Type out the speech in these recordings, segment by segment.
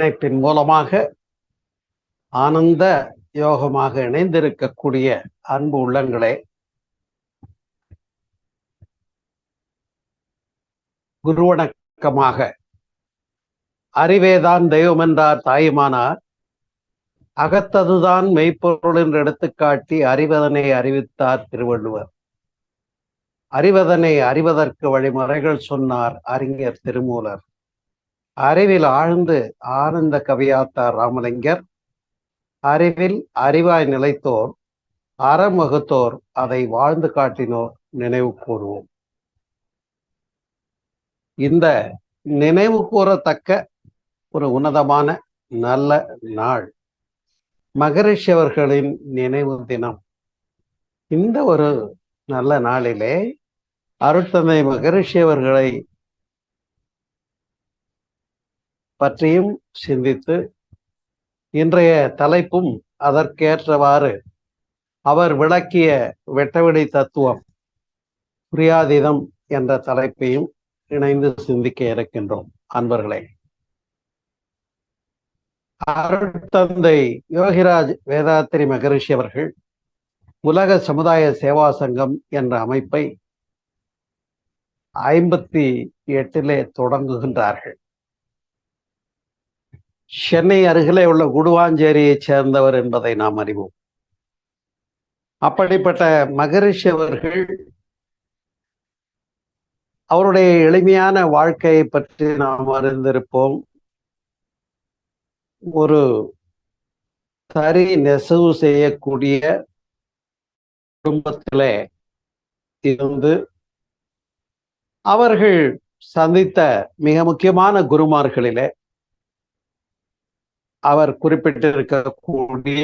இணைப்பின் மூலமாக ஆனந்த யோகமாக இணைந்திருக்கக்கூடிய அன்பு உள்ளங்களே, குருவணக்கமாக. அறிவேதான் தெய்வம் என்றார் தாயுமானார். அகத்ததுதான் மெய்ப்பொருள் என்று எடுத்துக்காட்டி அறிவதனை அறிவித்தார் திருவள்ளுவர். அறிவதனை அறிவதற்கு வழிமுறைகள் சொன்னார் அறிஞர் திருமூலர். அறிவில் ஆழ்ந்து ஆனந்த கவியாத்தார் ராமலிங்கர். அறிவில் அறிவாய் நிலைத்தோர், அறம் வகுத்தோர், அதை வாழ்ந்து காட்டினோர் நினைவு கூறுவோம். இந்த நினைவு கூறத்தக்க ஒரு உன்னதமான நல்ல நாள் மகரிஷி அவர்களின் நினைவு தினம். இந்த ஒரு நல்ல நாளிலே அருட்தந்தை மகரிஷி அவர்களை பற்றியும் சிந்தித்து, இன்றைய தலைப்பும் அதற்கேற்றவாறு அவர் விளக்கிய வெட்டவெளி தத்துவம் புரியாதீதம் என்ற தலைப்பையும் இணைந்து சிந்திக்க இருக்கின்றோம். அன்பர்களே, அருட்தந்தை யோகிராஜ் வேதாத்திரி மகரிஷி அவர்கள் உலக சமுதாய சேவா சங்கம் என்ற அமைப்பை 58 தொடங்குகின்றார்கள். சென்னை அருகிலே உள்ள குடுவாஞ்சேரியைச் சேர்ந்தவர் என்பதை நாம் அறிவோம். அப்படிப்பட்ட மகரிஷி அவர்கள் அவருடைய எளிமையான வாழ்க்கையை பற்றி நாம் அறிந்திருப்போம். ஒரு தறி நெசவு செய்யக்கூடிய குடும்பத்திலே இருந்து அவர்கள் சந்தித்த மிக முக்கியமான குருமார்களிலே அவர் குறிப்பிட்டிருக்கக்கூடிய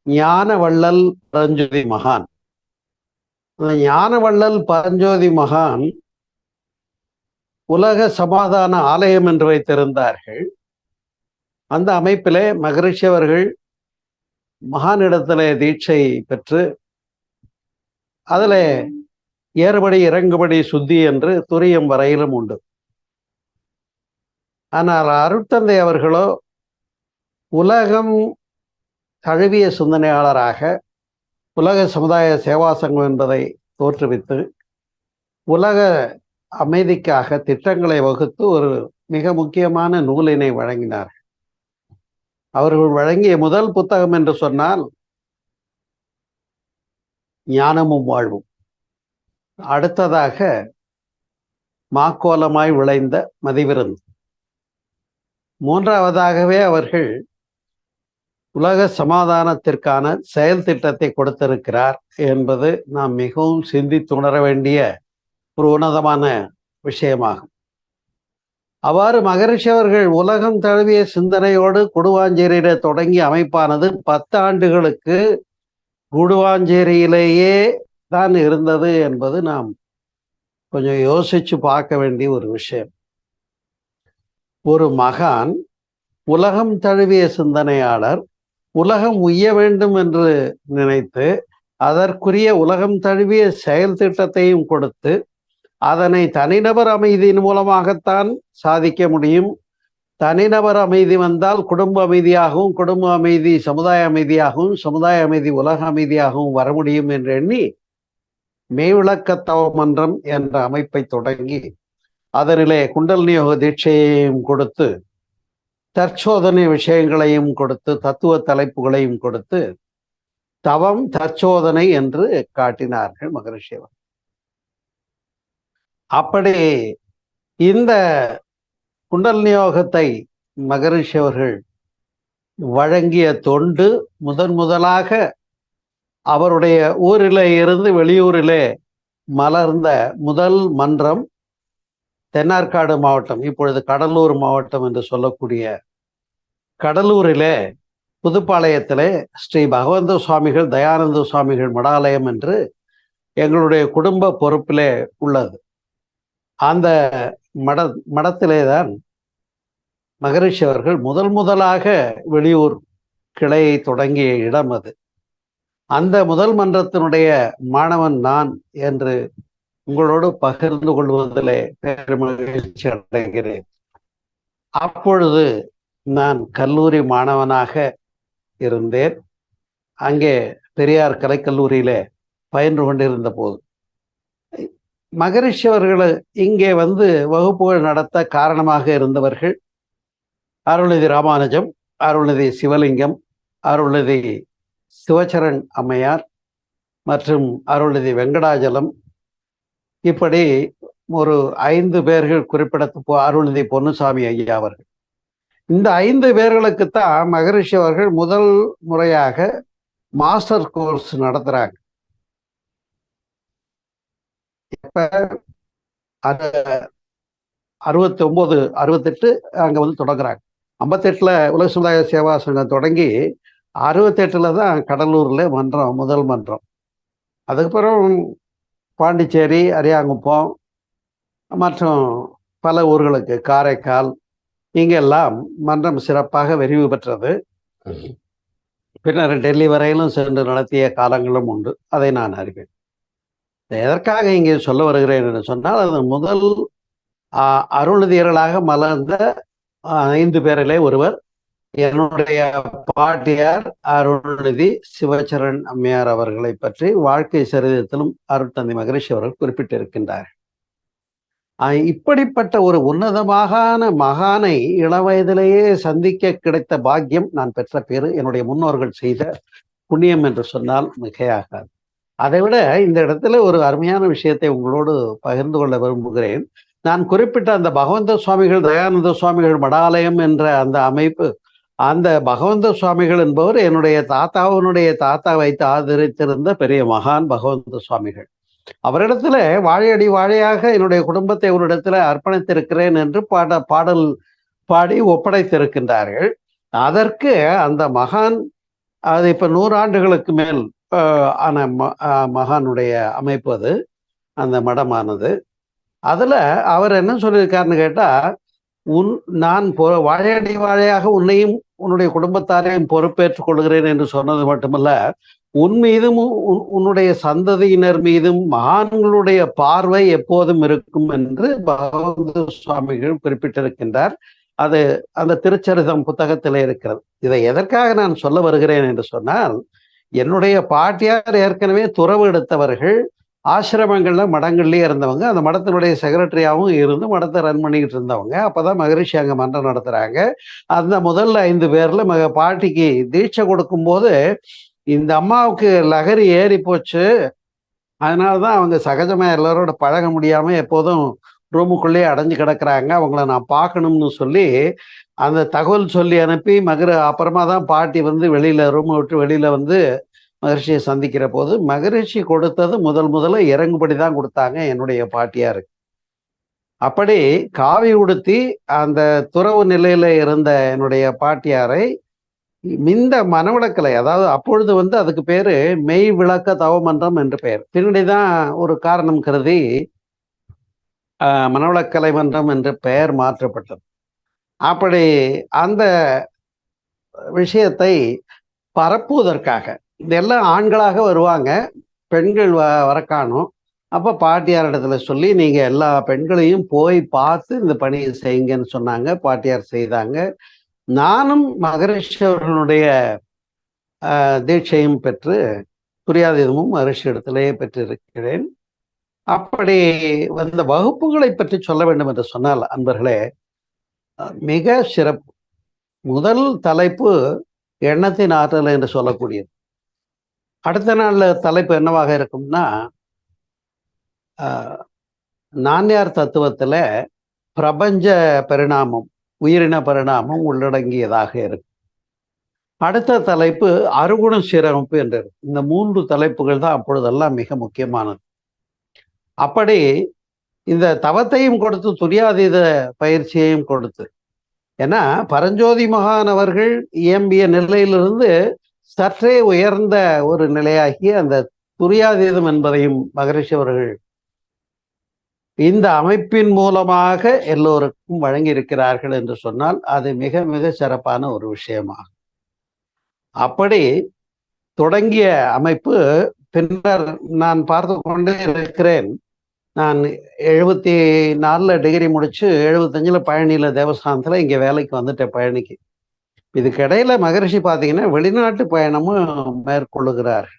ஞானவள்ளல் பரஞ்சோதி மகான். ஞானவள்ளல் பரஞ்சோதி மகான் உலக சமாதான ஆலயம் என்று வைத்திருந்தார்கள். அந்த அமைப்பிலே மகரிஷி அவர்கள் மகானிடத்திலே தீட்சை பெற்று அதில் ஏறுபடி இறங்குபடி சுத்தி என்று துரியம் வரையிலும் உண்டு. ஆனால் அருட்தந்தை அவர்களோ உலகம் தழுவிய சிந்தனையாளராக உலக சமுதாய சேவா சங்கம் என்பதை தோற்றுவித்து உலக அமைதிக்காக திட்டங்களை வகுத்து ஒரு மிக முக்கியமான நூலினை வழங்கினார். அவர்கள் வழங்கிய முதல் புத்தகம் என்று சொன்னால் ஞானமும் வாழ்வும். அடுத்ததாக மாக்கோலமாய் விளைந்த மதிவிருந்து. மூன்றாவதாகவே அவர்கள் உலக சமாதானத்திற்கான செயல் திட்டத்தை கொடுத்திருக்கிறார் என்பது நாம் மிகவும் சிந்தித்துணர வேண்டிய ஒரு உன்னதமான விஷயமாகும். அவ்வாறு மகரிஷி அவர்கள் உலகம் தழுவிய சிந்தனையோடு குடுவாஞ்சேரியில தொடங்கி அமைப்பானது 10 ஆண்டுகளுக்கு குடுவாஞ்சேரியிலேயே தான் இருந்தது என்பது நாம் கொஞ்சம் யோசிச்சு பார்க்க வேண்டிய ஒரு விஷயம். ஒரு மகான், உலகம் தழுவிய சிந்தனையாளர், உலகம் உய்ய வேண்டும் என்று நினைத்து அதற்குரிய உலகம் தழுவிய செயல் திட்டத்தையும் கொடுத்து அதனை தனிநபர் அமைதியின் மூலமாகத்தான் சாதிக்க முடியும். தனிநபர் அமைதி வந்தால் குடும்ப அமைதியாகவும், குடும்ப அமைதி சமுதாய அமைதியாகவும், சமுதாய அமைதி உலக அமைதியாகவும் வர முடியும் என்று எண்ணி மெய்விளக்க தவ மன்றம் என்ற அமைப்பை தொடங்கி அதனிலே குண்டலினி யோக தீட்சையையும் கொடுத்து தற்சோதனை விஷயங்களையும் கொடுத்து தத்துவ தலைப்புகளையும் கொடுத்து தவம் தற்சோதனை என்று காட்டினார்கள் மகரிஷி அவர். அப்படி இந்த குண்டலினி யோகத்தை மகரிஷி அவர்கள் வழங்கிய தொண்டு முதலாக அவருடைய ஊரிலே இருந்து வெளியூரிலே மலர்ந்த முதல் மன்றம் தென்னார்காடு மாவட்டம், இப்பொழுது கடலூர் மாவட்டம் என்று சொல்லக்கூடிய கடலூரிலே புதுப்பாளையத்திலே ஸ்ரீ பகவந்த சுவாமிகள் தயானந்த சுவாமிகள் மடாலயம் என்று எங்களுடைய குடும்ப பொறுப்பிலே உள்ளது. அந்த மடத்திலே தான் மகரிஷி அவர்கள் முதலாக வெளியூர் கிளையை தொடங்கிய இடம் அது. அந்த முதல் மன்றத்தினுடைய மாணவன் நான் என்று உங்களோடு பகிர்ந்து கொள்வதிலே பெருமகிழ்ச்சி அடைகிறேன். அப்பொழுது நான் கல்லூரி மாணவனாக இருந்தேன். அங்கே பெரியார் கலைக்கல்லூரியில பயின்று கொண்டிருந்த போது மகரிஷி அவர்கள் இங்கே வந்து வகுப்புகள் நடத்த காரணமாக இருந்தவர்கள் அருள்நிதி ராமானுஜம், அருள்நிதி சிவலிங்கம், அருள்நிதி சிவச்சரண் அம்மையார் மற்றும் அருள்நிதி வெங்கடாஜலம். இப்படி ஒரு 5 பேர்கள் குறிப்பிடத்து அருள்நிதி பொன்னுசாமி ஐயா அவர்கள். இந்த 5 பேர்களுக்குத்தான் மகரிஷி அவர்கள் முதல் முறையாக மாஸ்டர் கோர்ஸ் நடத்துறாங்க. இப்ப அது 69, 68 அங்க வந்து தொடங்குறாங்க. 58ல உலக சமுதாய சேவா சங்கம் தொடங்கி 68ல தான் கடலூர்ல மன்றம், முதல் மன்றம். அதுக்கப்புறம் பாண்டிச்சேரி, அரியாங்குப்பம் மற்றும் பல ஊர்களுக்கு, காரைக்கால், இங்கெல்லாம் மன்றம் சிறப்பாக விரிவு பெற்றது. பின்னர் டெல்லி வரையிலும் சென்று நடத்திய காலங்களும் உண்டு. அதை நான் அறிவேன். எதற்காக இங்கே சொல்ல வருகிறேன் என்று சொன்னால், அது முதல் அருள்நிதியர்களாக மலர்ந்த 5 பேரிலே ஒருவர் என்னுடைய பாட்டியார் அருள்நிதி சிவச்சரண் அம்மையார் அவர்களை பற்றி வாழ்க்கை சரிதத்திலும் அருட்தந்தை மகரிஷி அவர்கள் குறிப்பிட்டிருக்கின்றார். இப்படிப்பட்ட ஒரு உன்னதமான மகானை இளவயதிலேயே சந்திக்க கிடைத்த பாக்கியம் நான் பெற்ற பேரு, என்னுடைய முன்னோர்கள் செய்த புண்ணியம் என்று சொன்னால் மிகையாகாது. அதை விட இந்த இடத்துல ஒரு அருமையான விஷயத்தை உங்களோடு பகிர்ந்து கொள்ள விரும்புகிறேன். நான் குறிப்பிட்ட அந்த பகவந்த சுவாமிகள், தயானந்த சுவாமிகள் மடாலயம் என்ற அந்த அமைப்பு, அந்த பகவந்த சுவாமிகள் என்பவர் என்னுடைய தாத்தாவினுடைய தாத்தா வைத்து ஆதரித்திருந்த பெரிய மகான் பகவந்த சுவாமிகள். அவரிடத்துல வாழையடி வாழையாக என்னுடைய குடும்பத்தை ஒரு இடத்துல அர்ப்பணித்திருக்கிறேன் என்று பாடல் பாடி ஒப்படைத்திருக்கின்றார்கள். அதற்கு அந்த மகான், அது இப்ப 100 ஆண்டுகளுக்கு மேல் ஆன மகானுடைய அமைப்பு அது, அந்த மடமானது. அதுல அவர் என்ன சொல்லியிருக்காருன்னு கேட்டா, நான் வாழையடி வாழையாக உன்னையும் உன்னுடைய குடும்பத்தாரையும் பொறுப்பேற்றுக் கொள்கிறேன் என்று சொன்னது மட்டுமல்ல, உன் மீதும் உன்னுடைய சந்ததியினர் மீதும் மகான்களுடைய பார்வை எப்போதும் இருக்கும் என்று பகவந்த சுவாமிகள் குறிப்பிட்டிருக்கின்றார். அது அந்த திருச்சரிதம் புத்தகத்திலே இருக்கிறது. இதை எதற்காக நான் சொல்ல வருகிறேன் என்று சொன்னால், என்னுடைய பாட்டியார் ஏற்கனவே துறவு எடுத்தவர்கள், ஆசிரமங்கள்ல மடங்கள்லயே இருந்தவங்க, அந்த மடத்தினுடைய செக்ரட்டரியாகவும் இருந்து மடத்தை ரன் பண்ணிக்கிட்டு இருந்தவங்க. அப்பதான் மகரிஷி அங்க மன்றம் நடத்துறாங்க. அந்த முதல்ல 5 பேர்ல பாட்டிக்கு தீட்சை கொடுக்கும் போது இந்த அம்மாவுக்கு லகரி ஏறி போச்சு. அதனாலதான் அவங்க சகஜமா எல்லாரோட பழக முடியாம எப்போதும் ரூமுக்குள்ளேயே அடைஞ்சு கிடக்குறாங்க, அவங்கள நான் பார்க்கணும்னு சொல்லி அந்த தகவல் சொல்லி அனுப்பி அப்புறமா தான் பாட்டி வந்து ரூமை விட்டு வெளியில வந்து மகரிஷியை சந்திக்கிற போது மகரிஷி கொடுத்தது முதல்ல இறங்குபடி தான் கொடுத்தாங்க என்னுடைய பாட்டியாருக்கு. அப்படி காவி உடுத்தி அந்த துறவு நிலையில இருந்த என்னுடைய பாட்டியாரை இந்த மனவிளக்கலை, அதாவது அப்பொழுது வந்து அதுக்கு பேரு மெய் விளக்க தவமன்றம் என்று பெயர். பின்னாடிதான் ஒரு காரணம் கருதி மனவிளக்கலை மன்றம் என்று பெயர் மாற்றப்பட்டது. அப்படி அந்த விஷயத்தை பரப்புவதற்காக இதெல்லாம் ஆண்களாக வருவாங்க, பெண்கள் வர காணும். அப்ப பாட்டியார் இடத்துல சொல்லி நீங்க எல்லா பெண்களையும் போய் பார்த்து இந்த பணியை செய்யுங்கன்னு சொன்னாங்க. பாட்டியார் செய்தாங்க. நானும் மகரிஷி அவர்களுடைய தீட்சையும் பெற்று துரியாதீதமும் மகரிஷி இடத்திலேயே பெற்றிருக்கிறேன். அப்படி வந்த வகுப்புகளை பற்றி சொல்ல வேண்டும் என்று சொன்னால் அன்பர்களே, மிக சிறப்பு. முதல் தலைப்பு எண்ணத்தின் ஆற்றல் என்று சொல்லக்கூடியது. அடுத்த நாள்ல தலைப்பு என்னவாக இருக்கும்னா, நான்யார் தத்துவத்துல பிரபஞ்ச பரிணாமம், உயிரின பரிணாமம் உள்ளடங்கியதாக இருக்கும். அடுத்த தலைப்பு அருகுண சீரமைப்பு என்று இருக்கும். இந்த 3 தலைப்புகள் தான் அப்பொழுதெல்லாம் மிக முக்கியமானது. அப்படி இந்த தவத்தையும் கொடுத்து துரியாதீத பயிற்சியையும் கொடுத்து, ஏன்னா பரஞ்சோதி மகான் அவர்கள் இயம்பிய நிலையிலிருந்து சற்றே உயர்ந்த ஒரு நிலையாகிய அந்த துரியாதீதம் என்பதையும் மகரிஷி அவர்கள் இந்த அமைப்பின் மூலமாக எல்லோருக்கும் வழங்கி இருக்கிறார்கள் என்று சொன்னால் அது மிக மிக சிறப்பான ஒரு விஷயமாகும். அப்படி தொடங்கிய அமைப்பு பின்னர் நான் பார்த்து கொண்டே இருக்கிறேன். நான் 74 டிகிரி முடிச்சு 75 பழனியில தேவஸ்தானத்துல இங்க வேலைக்கு வந்துட்டேன். பழனிக்கு இதுக்கிடையில மகரிஷி பார்த்தீங்கன்னா வெளிநாட்டு பயணமும் மேற்கொள்ளுகிறார்.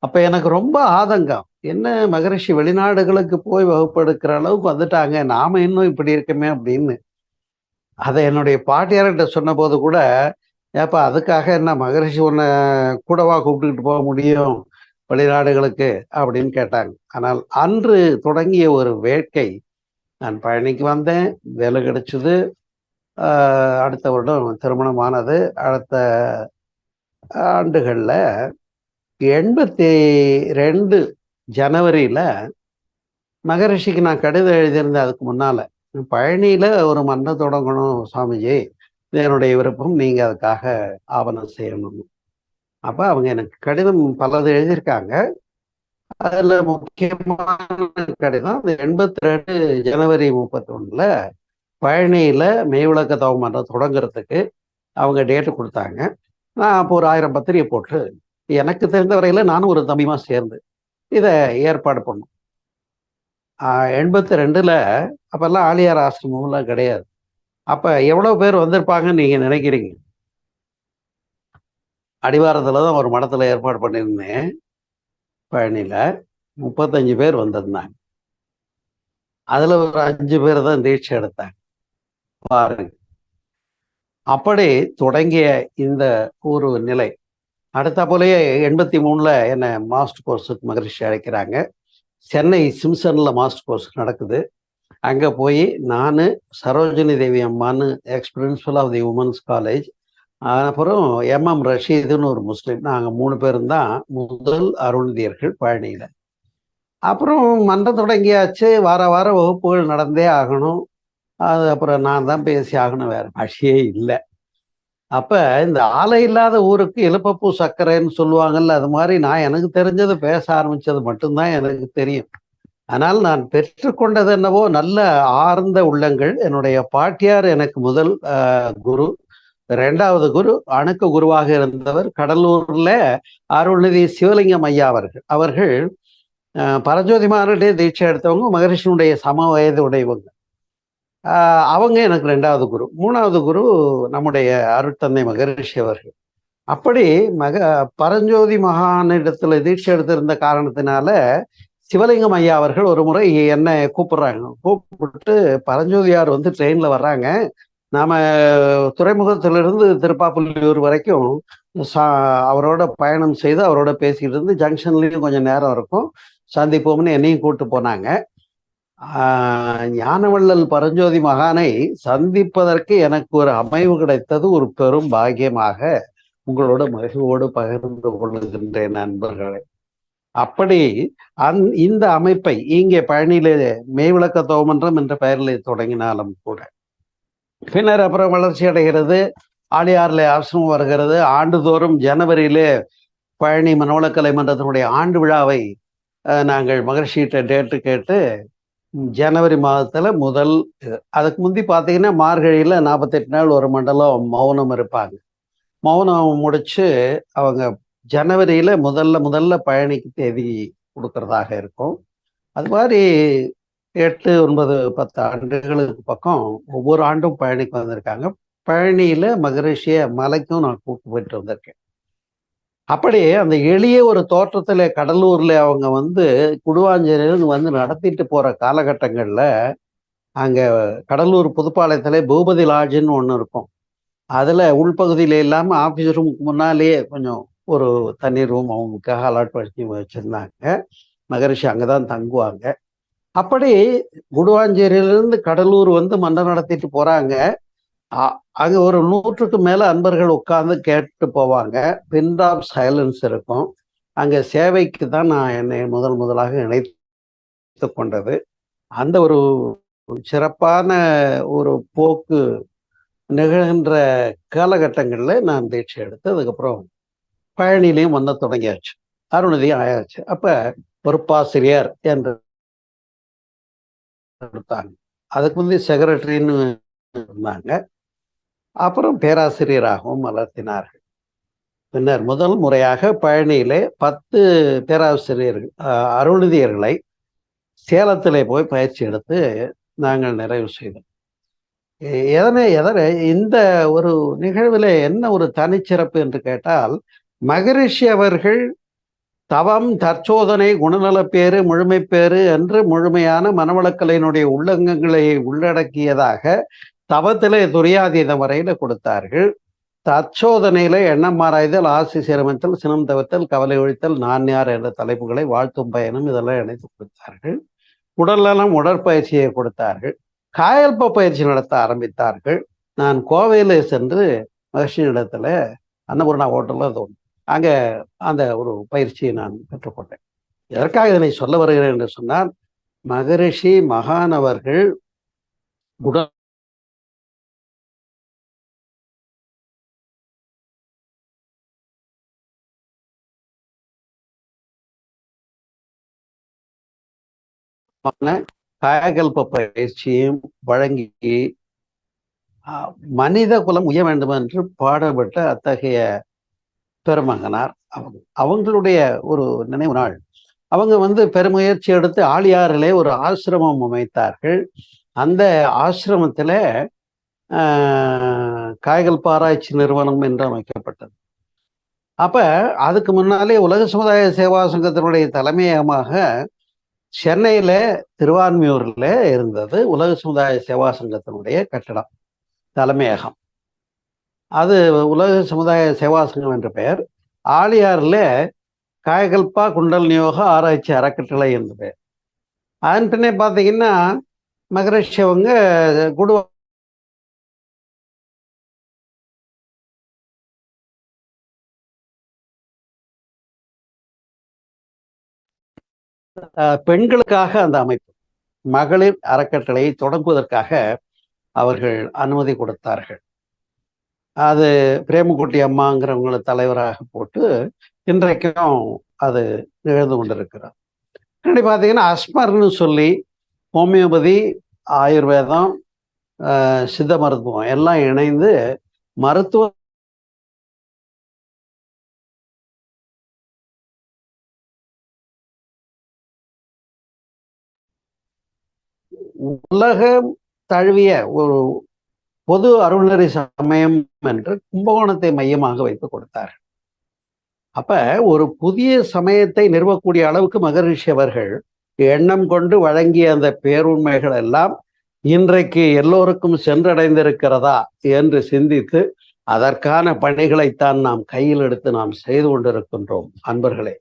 அப்ப எனக்கு ரொம்ப ஆதங்கம். என்ன மகரிஷி வெளிநாடுகளுக்கு போய் வகுப்பெடுக்கிற அளவுக்கு வந்துட்டாங்க. நாம இன்னும் இப்படி இருக்கமே அப்படின்னு. அத என்னுடைய பாட்டியார்கிட்ட சொன்னபோது கூட, "ஏப்பா அதுக்காக என்ன மகரிஷி உன்ன கூடவா கூப்பிட்டுக்கிட்டு போக முடியும் வெளிநாடுகளுக்கு?" அப்படின்னு கேட்டாங்க. ஆனால் அன்று தொடங்கிய ஒரு வேட்கை. நான் பழனிக்கு வந்தேன். வேலை கிடைச்சது. அ அடுத்த வருடம் திருமணம் ஆனது. அடுத்த ஆண்டுகள்ல 82 ஜனவரியில மகரிஷிக்கு நான் கடிதம் எழுதியிருந்தேன் அதுக்கு முன்னால. பழனியில ஒரு மன்றம் தொடங்கணும் சாமிஜி. இது என்னுடைய விருப்பம். நீங்க அதுக்காக ஆவணம் செய்யணும்னு. அப்ப அவங்க எனக்கு கடிதம் பலது எழுதியிருக்காங்க. அதுல முக்கியமான கடிதம் அந்த 82 ஜனவரி 31ல பழனியில மெய்விளக்க தவ மன்றம் தொடங்குறதுக்கு அவங்க டேட்டு குடுத்தாங்க. நான் அப்போ ஒரு 1000 பத்திரிகை போட்டு, எனக்கு தெரிந்த வரையில நானும் ஒரு தம்பியுமா சேர்ந்து இத ஏற்பாடு பண்ணோம். 82ல அப்பல்லாம் ஆழியார் ஆசிரமம்லாம் கிடையாது. அப்ப எவ்வளவு பேர் வந்திருப்பாங்கன்னு நீங்க நினைக்கிறீங்க? அடிவாரத்துல தான் ஒரு மடத்துல ஏற்பாடு பண்ணியிருந்தேன். பழனியில 35 பேர் வந்திருந்தாங்க. அதுல ஒரு 5 பேர் தான் தீட்சை எடுத்தாங்க. பாருங்க. அப்படி தொடங்கிய இந்த ஒரு நிலை. அடுத்தாற்போலயே 83ல என்ன மாஸ்டர் கோர்ஸுக்கு மகரிஷி அழைக்கிறாங்க. சென்னை சிம்சன்ல மாஸ்டர் கோர்ஸ் நடக்குது. அங்க போய் நானு, சரோஜினி தேவி அம்மான்னு ex principal of the women's college, அப்புறம் எம்.எம். ரஷீதுன்னு ஒரு முஸ்லீம். நாங்க 3 பேரும் தான் முதல் அருள்தியர்கள் பழனியில. அப்புறம் மன்றம் தொடங்கியாச்சு. வார வாரம் வகுப்புகள் நடந்தே ஆகணும். அது அப்புறம் நான் தான் பேசி ஆகணும். வேற வழியே இல்ல. அப்ப இந்த ஆலை இல்லாத ஊருக்கு இலுப்பப்பூ சர்க்கரைன்னு சொல்லுவாங்கல்ல, அது மாரி நான் எனக்கு தெரிஞ்சது பேச ஆரம்பிச்சது மட்டும் தான் எனக்கு தெரியும். ஆனால் நான் பெற்றுக்கொண்டது என்னவோ நல்ல ஆர்ந்த உள்ளங்கள். என்னுடைய பாட்டியார் எனக்கு முதல் குரு. 2வது குரு அணுக்க குருவாக இருந்தவர் கடலூர்ல அருள்நிதி சிவலிங்கம் ஐயா அவர்கள். அவர்கள் பரஞ்சோதி மாறுடைய தீட்சை எடுத்தவங்க, மகரிஷியினுடைய சம வயது உடையவங்க. அவங்க எனக்கு 2வது குரு. 3வது குரு நம்முடைய அருட்தந்தை மகரிஷி அவர்கள். அப்படி பரஞ்சோதி மகானிடத்துல தீட்சை எடுத்திருந்த காரணத்தினால சிவலிங்கம் ஐயா அவர்கள் ஒரு முறை என்னை கூப்பிடுறாங்க. கூப்பிட்டு பரஞ்சோதியார் வந்து ட்ரெயின்ல வர்றாங்க. நாம துறைமுகத்திலிருந்து திருப்பாப்புலியூர் வரைக்கும் அவரோட பயணம் செய்து அவரோட பேசிக்கிட்டு இருந்து ஜங்ஷன்லயும் கொஞ்சம் நேரம் இருக்கும், சந்திப்போம்னு என்னையும் கூப்பிட்டு போனாங்க. ஞானவள்ளல் பரஞ்சோதி மகானை சந்திப்பதற்கு எனக்கு ஒரு அமைவு கிடைத்தது ஒரு பெரும் பாக்கியமாக உங்களோட மகிழ்வோடு பகிர்ந்து கொள்ளுகின்றேன் நண்பர்களே. அப்படி இந்த அமைப்பை இங்கே பழனியிலே மெய்விளக்க தவமன்றம் என்ற பெயரில் தொடங்கினாலும் கூட பின்னர் அப்புறம் வளர்ச்சி அடைகிறது. ஆழியார்ல ஆசிரமம் வருகிறது. ஆண்டுதோறும் ஜனவரியிலே பழனி மனோளக்கலை மன்றத்தினுடைய ஆண்டு விழாவை நாங்கள் மகரிஷிகிட்ட டேட்டு கேட்டு ஜனவரி மாதத்துல முதல், அதுக்கு முந்தி பார்த்தீங்கன்னா மார்கழியில 48 நாள் ஒரு மண்டலம் மௌனம் இருப்பாங்க. மௌனம் முடிச்சு அவங்க ஜனவரியில முதல்ல பழனிக்கு தேதி கொடுக்கறதாக இருக்கும். அது மாதிரி 8, 9, 10 ஆண்டுகளுக்கு பக்கம் ஒவ்வொரு ஆண்டும் பழனிக்கு வந்திருக்காங்க. பழனியில மகரிஷிய மலைக்கும் நான் கூப்பிட்டு போயிட்டு வந்திருக்கேன். அப்படி அந்த எளிய ஒரு தோற்றத்துல கடலூர்ல அவங்க வந்து குடுவாஞ்சேரியிலிருந்து வந்து நடத்திட்டு போற காலகட்டங்கள்ல அங்க கடலூர் புதுப்பாளையத்துல பூபதி லாட்ஜுன்னு ஒண்ணு இருக்கும். அதுல உள்பகுதியில இல்லாம ஆபீஸ் ரூமுக்கு முன்னாலேயே கொஞ்சம் ஒரு தனி ரூம் அவங்களுக்காக அலாட் பண்ணி வச்சிருந்தாங்க. மகரிஷி அங்கதான் தங்குவாங்க. அப்படி குடுவாஞ்சேரியிலிருந்து கடலூர் வந்து மன்றம் நடத்திட்டு போறாங்க. அங்க ஒரு 100க்கு மேல அன்பர்கள் உட்கார்ந்து கேட்டு போவாங்க. பின் ஆஃப் சைலன்ஸ் இருக்கும். அங்க சேவைக்கு தான் நான் என்னை முதலாக இணைத்து கொண்டது. அந்த ஒரு சிறப்பான ஒரு போக்கு நிகழ்கின்ற காலகட்டங்கள்ல நான் தீட்சை எடுத்து அதுக்கப்புறம் பழனிலையும் வந்த தொடங்கியாச்சு. அருள்நிதியும் ஆயாச்சு. அப்ப பொறுப்பாசிரியர் என்று கொடுத்தாங்க. அதுக்கு முந்தைய செக்ரட்டரின்னு இருந்தாங்க. அப்புறம் பேராசிரியராகவும் வளர்த்தினார்கள். பின்னர் முதல் முறையாக பழனியிலே 10 பேராசிரியர்கள் அருள்நிதியர்களை சேலத்திலே போய் பயிற்சி எடுத்து நாங்கள் நிறைவு செய்தோம். எதனை இந்த ஒரு நிகழ்வில் என்ன ஒரு தனிச்சிறப்பு என்று கேட்டால், மகரிஷி அவர்கள் தவம், தற்சோதனை, குணநலப்பேறு, முழுமைப்பேறு என்று முழுமையான மனவளக்கலையினுடைய உள்ளங்கங்களை உள்ளடக்கியதாக தவத்திலே துரியாதீதம் வரையில கொடுத்தார்கள். தற்சோதனையில எண்ணம் ஆராய்தல், ஆசி சிரமத்தல், சினம் தவிர்த்தல், கவலை ஒழித்தல், நான் யார் என்ற தலைப்புகளை, வாழ்த்தும் பயணம் இதெல்லாம் இணைத்து கொடுத்தார்கள். உடல்நலம் உடற்பயிற்சியை கொடுத்தார்கள். காயல்ப பயிற்சி நடத்த ஆரம்பித்தார்கள். நான் கோவையில் சென்று மகர்ஷியிடத்துல அன்னபூர்ணா ஹோட்டலில் அது அங்கே அந்த ஒரு பயிற்சியை நான் பெற்றுக்கொண்டேன். எதற்காக இதனை சொல்ல வருகிறேன் என்று சொன்னால், மகரிஷி மகானவர்கள் உடல் காயகல்ப பயிற்சியும் வழங்கி மனித குலம் உய வேண்டும் என்று பாடுபட்ட அத்தகைய பெருமகனார். அவங்களுடைய ஒரு நினைவு நாள். அவங்க பெருமுயற்சி எடுத்து ஆழியாறிலே ஒரு ஆசிரமம் அமைத்தார்கள். அந்த ஆசிரமத்தில் காயகல்ப ஆராய்ச்சி நிறுவனம் என்று அமைக்கப்பட்டது. அப்ப அதுக்கு முன்னாலே உலக சமுதாய சேவா சங்கத்தினுடைய தலைமையகமாக சென்னையில திருவான்மியூர்ல இருந்தது உலக சமுதாய சேவா சங்கத்தினுடைய கட்டடம் தலைமையகம். அது உலக சமுதாய சேவா சங்கம் என்ற பெயர். ஆழியாறுல காயகல்பா குண்டல் யோக ஆராய்ச்சி அறக்கட்டளை என்று பெயர். அதன் பின்னே பார்த்தீங்கன்னா மகரிஷி அவங்க குடும்ப பெண்களுக்காக அந்த அமைப்பு மகளிர் அறக்கட்டளையை தொடங்குவதற்காக அவர்கள் அனுமதி கொடுத்தார்கள். அது பிரேமகுட்டி அம்மாங்கிறவங்களை தலைவராக போட்டு இன்றைக்கும் அது நிகழ்ந்து கொண்டிருக்கிறார். பார்த்தீங்கன்னா அஸ்மர்னு சொல்லி ஹோமியோபதி, ஆயுர்வேதம், சித்த மருத்துவம் எல்லாம் இணைந்து மருத்துவ உலகம் தழுவிய ஒரு பொது அருள்நெறி சமயம் என்று கும்பகோணத்தை மையமாக வைத்து கொடுத்தார். அப்ப ஒரு புதிய சமயத்தை நிறுவக்கூடிய அளவுக்கு மகரிஷி அவர்கள் எண்ணம் கொண்டு வழங்கிய அந்த பேருண்மைகள் எல்லாம் இன்றைக்கு எல்லோருக்கும் சென்றடைந்திருக்கிறதா என்று சிந்தித்து அதற்கான பணிகளைத்தான் நாம் கையில் எடுத்து நாம் செய்து கொண்டிருக்கின்றோம் அன்பர்களே.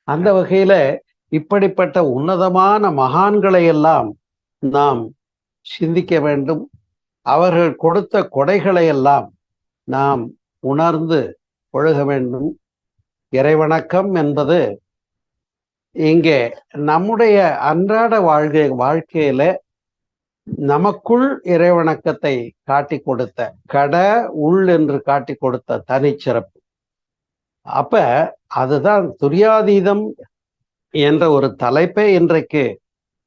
அந்த வகையில இப்படிப்பட்ட உன்னதமான மகான்களை எல்லாம் நாம் சிந்திக்க வேண்டும். அவர்கள் கொடுத்த கொடைகளை எல்லாம் நாம் உணர்ந்து ஒழுக வேண்டும். இறைவணக்கம் என்பது இங்கே நம்முடைய அன்றாட வாழ்க்கையில நமக்குள் இறைவணக்கத்தை காட்டி கொடுத்த கட உள் என்று காட்டி கொடுத்த தனிச்சிறப்பு. அப்ப அதுதான் துரியாதீதம் என்ற ஒரு தலைப்பை இன்றைக்கு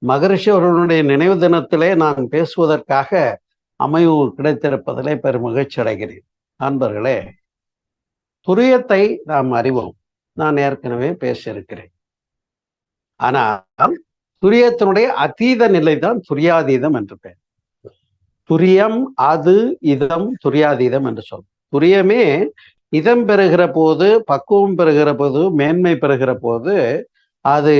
மகரிஷி அவர்களுடைய நினைவு தினத்திலே நான் பேசுவதற்காக அமைவு கிடைத்திருப்பதிலே பெரும் மகிழ்ச்சி அடைகிறேன். நண்பர்களே, துரியத்தை நாம் அறிவோம். நான் ஏற்கனவே பேசியிருக்கிறேன். ஆனால் துரியத்தினுடைய அதீத நிலை தான் துரியாதீதம் என்று பெயர். துரியம், அது, இதம், துரியாதீதம் என்று சொல்லும். துரியமே இதம் பெறுகிற போது, பக்குவம் பெறுகிற போது, மேன்மை பெறுகிற போது அது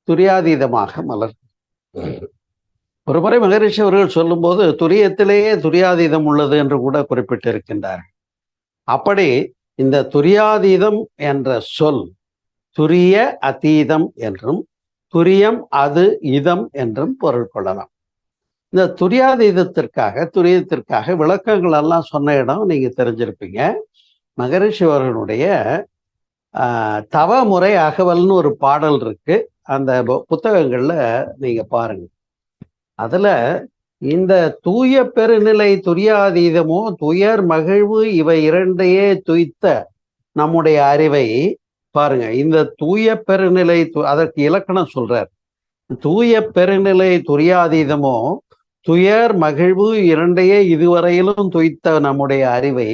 துரியாதீதமாக மலர். ஒரு முறை மகரிஷி அவர்கள் சொல்லும் போது துரியத்திலேயே துரியாதீதம் உள்ளது என்று கூட குறிப்பிட்டிருக்கின்றார்கள். அப்படி இந்த துரியாதீதம் என்ற சொல் துரிய அதீதம் என்றும் துரியம் அது இதம் என்றும் பொருள் கொள்ளலாம். இந்த துரியத்திற்காக விளக்கங்கள் எல்லாம் சொன்ன இடம் நீங்க தெரிஞ்சிருப்பீங்க. மகரிஷி அவர்களுடைய தவமுறை அகவல்னு ஒரு பாடல் இருக்கு. அந்த புத்தகங்கள்ல நீங்க பாருங்க. அதுல இந்த தூய பெருநிலை துரியாதீதமோ துயர் மகிழ்வு இவை இரண்டையே துய்த்த நம்முடைய அறிவை பாருங்க. இந்த தூய பெருநிலை அதற்கு இலக்கணம் சொல்றார். தூய பெருநிலை துரியாதீதமோ துயர் மகிழ்வு இரண்டையே இதுவரையிலும் துய்த்த நம்முடைய அறிவை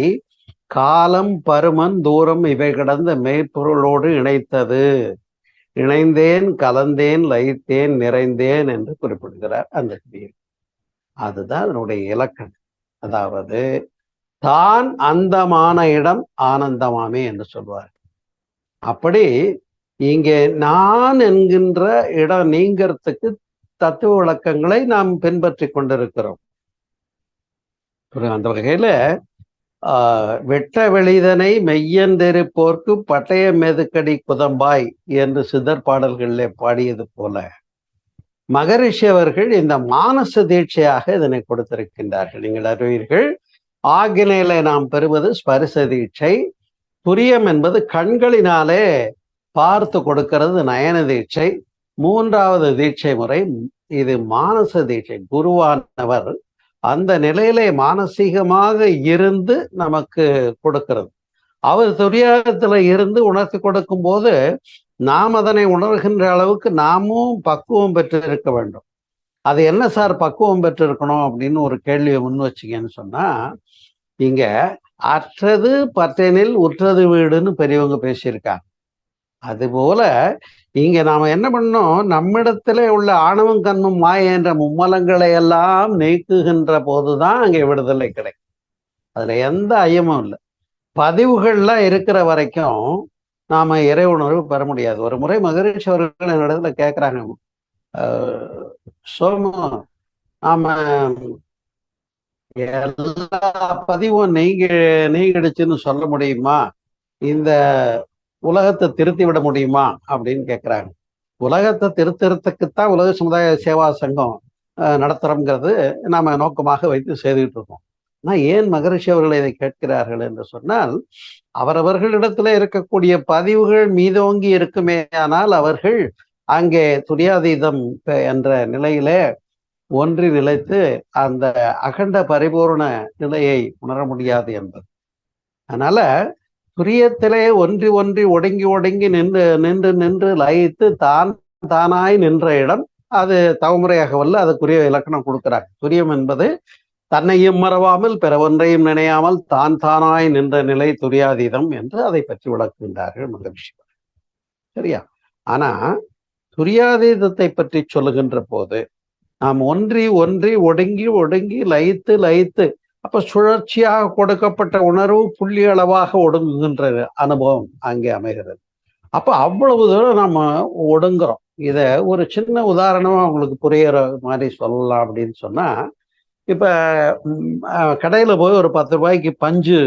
காலம், பருமன், தூரம் இவை கடந்த மெய்ப்பொருளோடு இணைத்தது. இணைந்தேன், கலந்தேன், லயித்தேன், நிறைந்தேன் என்று குறிப்பிடுகிறார் அந்த கிரியில். அதுதான் அதனுடைய இலக்கணம். அதாவது தான் அந்தமான இடம் ஆனந்தமாமே என்று சொல்வார். அப்படி இங்கே நான் என்கின்ற இடம் நீங்கிறதுக்கு தத்துவ விளக்கங்களை நாம் பின்பற்றி கொண்டிருக்கிறோம். அந்த வகையில வெட்ட வெளிதனை மெய்யந்தெருப்போர்க்கு பட்டய மெதுக்கடி குதம்பாய் என்று சித்தர் பாடல்களிலே பாடியது போல மகரிஷி அவர்கள் இந்த மானச தீட்சையாக இதனை கொடுத்திருக்கின்றார்கள். நீங்கள் அறிவீர்கள், ஆகினையில நாம் பெறுவது ஸ்பரிச தீட்சை, துரியம் என்பது கண்களினாலே பார்த்து கொடுக்கிறது நயன தீட்சை, மூன்றாவது தீட்சை முறை இது மானச தீட்சை. குருவானவர் அந்த நிலையிலே மானசீகமாக இருந்து நமக்கு கொடுக்கிறது. அவர் துரியாகத்துல இருந்து உணர்த்தி கொடுக்கும் போது நாம் அதனை உணர்கின்ற அளவுக்கு நாமும் பக்குவம் பெற்று இருக்க வேண்டும். அது என்ன சார் பக்குவம் பெற்று இருக்கணும் அப்படின்னு ஒரு கேள்வியை முன் வச்சிங்கன்னு சொன்னா, இங்க அற்றது பற்றெனில் உற்றது வீடுன்னு பெரியவங்க பேசியிருக்காங்க. அதுபோல இங்க நாம என்ன பண்ணோம், நம்மிடத்திலே உள்ள ஆணவம் கண்ணும் மாய என்ற மும்மலங்களை எல்லாம் நீக்குகின்ற போதுதான் அங்கே விடுதலை கிடைக்கும். அதுல எந்த ஐயமும் இல்லை. பதிவுகள்லாம் இருக்கிற வரைக்கும் நாம இறை உணர்வு பெற முடியாது. ஒரு முறை மகரிஷி அவர்கள் என்னிடத்துல கேட்கிறாங்க, சோமு, நாம எல்லா பதிவும் நீங்கிடுச்சுன்னு சொல்ல முடியுமா, இந்த உலகத்தை திருத்தி விட முடியுமா அப்படின்னு கேட்கிறாங்க. உலகத்தை திருத்தறதுக்குத்தான் உலக சமுதாய சேவா சங்கம் நடத்துறோங்கிறது நாம நோக்கமாக வைத்து செய்துகிட்டு இருக்கோம். ஆனால் ஏன் மகரிஷி அவர்கள் இதை கேட்கிறார்கள் என்று சொன்னால், அவரவர்களிடத்துல இருக்கக்கூடிய பதிவுகள் மீதோங்கி இருக்குமே, ஆனால் அவர்கள் அங்கே துரியாதீதம் என்ற நிலையிலே ஒன்றி நிலைத்து அந்த அகண்ட பரிபூர்ண நிலையை உணர முடியாது என்பது. அதனால துரியத்திலே ஒன்றி ஒன்றி ஒடுங்கி ஒடுங்கி நின்று லயித்து தானாய் நின்ற இடம் அது தவமுறையாக வல்ல அதுக்குரிய இலக்கணம் கொடுக்கிறார். துரியம் என்பது தன்னையும் மறவாமல் பிற ஒன்றையும் நினையாமல் தானாய் நின்ற நிலை துரியாதீதம் என்று அதை பற்றி விளக்குகின்றார்கள் மகரிஷி. சரியா? ஆனா துரியாதீதத்தை பற்றி சொல்லுகின்ற போது நாம் ஒன்றி ஒடுங்கி லயித்து அப்ப சுழற்சியாக கொடுக்கப்பட்ட உணர்வு புள்ளி அளவாக ஒடுங்குகின்ற அனுபவம் அங்கே அமைகிறது. அப்ப அவ்வளவு தூரம் நம்ம ஒடுங்குறோம். இத ஒரு சின்ன உதாரணமா உங்களுக்கு புரியுற மாதிரி சொல்லலாம் அப்படின்னு சொன்னா, இப்ப கடையில போய் ஒரு 10 ரூபாய்க்கு பஞ்சு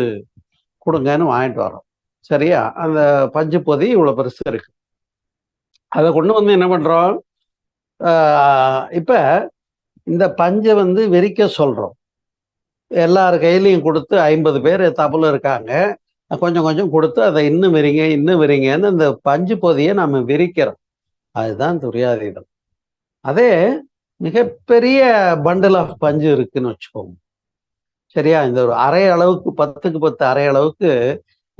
கொடுங்கன்னு வாங்கிட்டு வரோம். சரியா? அந்த பஞ்சு பொதி இவ்வளவு பெருசு இருக்கு. அதை கொண்டு வந்து என்ன பண்றோம், இப்ப இந்த பஞ்சை விரிக்க சொல்றோம். எல்லார் கையிலையும் கொடுத்து 50 பேர் தபுல இருக்காங்க, கொஞ்சம் கொஞ்சம் கொடுத்து அதை இன்னும் விரிங்கன்னு அந்த பஞ்சு பொதியை நம்ம விரிக்கிறோம். அதுதான் துரியாதீதம். அதே மிகப்பெரிய பண்டில் ஆஃப் பஞ்சு இருக்குன்னு வச்சுக்கோங்க. சரியா? இந்த ஒரு அரை அளவுக்கு 10க்கு 10 அரை அளவுக்கு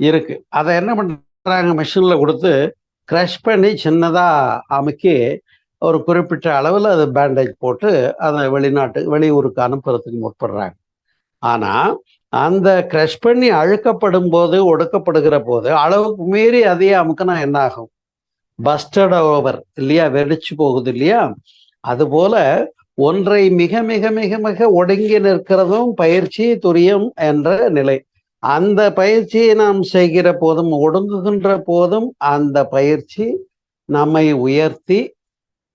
இருக்கு. அதை என்ன பண்றாங்க, மிஷின்ல கொடுத்து கிரஷ் பண்ணி சின்னதா அமுக்கி ஒரு குறிப்பிட்ட அளவில் அது பேண்டேஜ் போட்டு அதை வெளியூருக்கு அனுப்புறதுக்கு முற்படுறாங்க. ஆனா அந்த கிரஷ் பண்ணி அழுக்கப்படும் போது ஒடுக்கப்படுகிற போது அளவுக்கு மீறி அதையே அமுக்கினா என்ன ஆகும், பஸ்டட் ஓவர் இல்லையா, வெடிச்சு போகுது இல்லையா? அதுபோல ஒன்றை மிக மிக மிக மிக ஒடுங்கி நிற்கிறதும் பயிற்சி துரியம் என்ற நிலை. அந்த பயிற்சியை நாம் செய்கிற போதும் ஒடுங்குகின்ற போதும் அந்த பயிற்சி நம்மை உயர்த்தி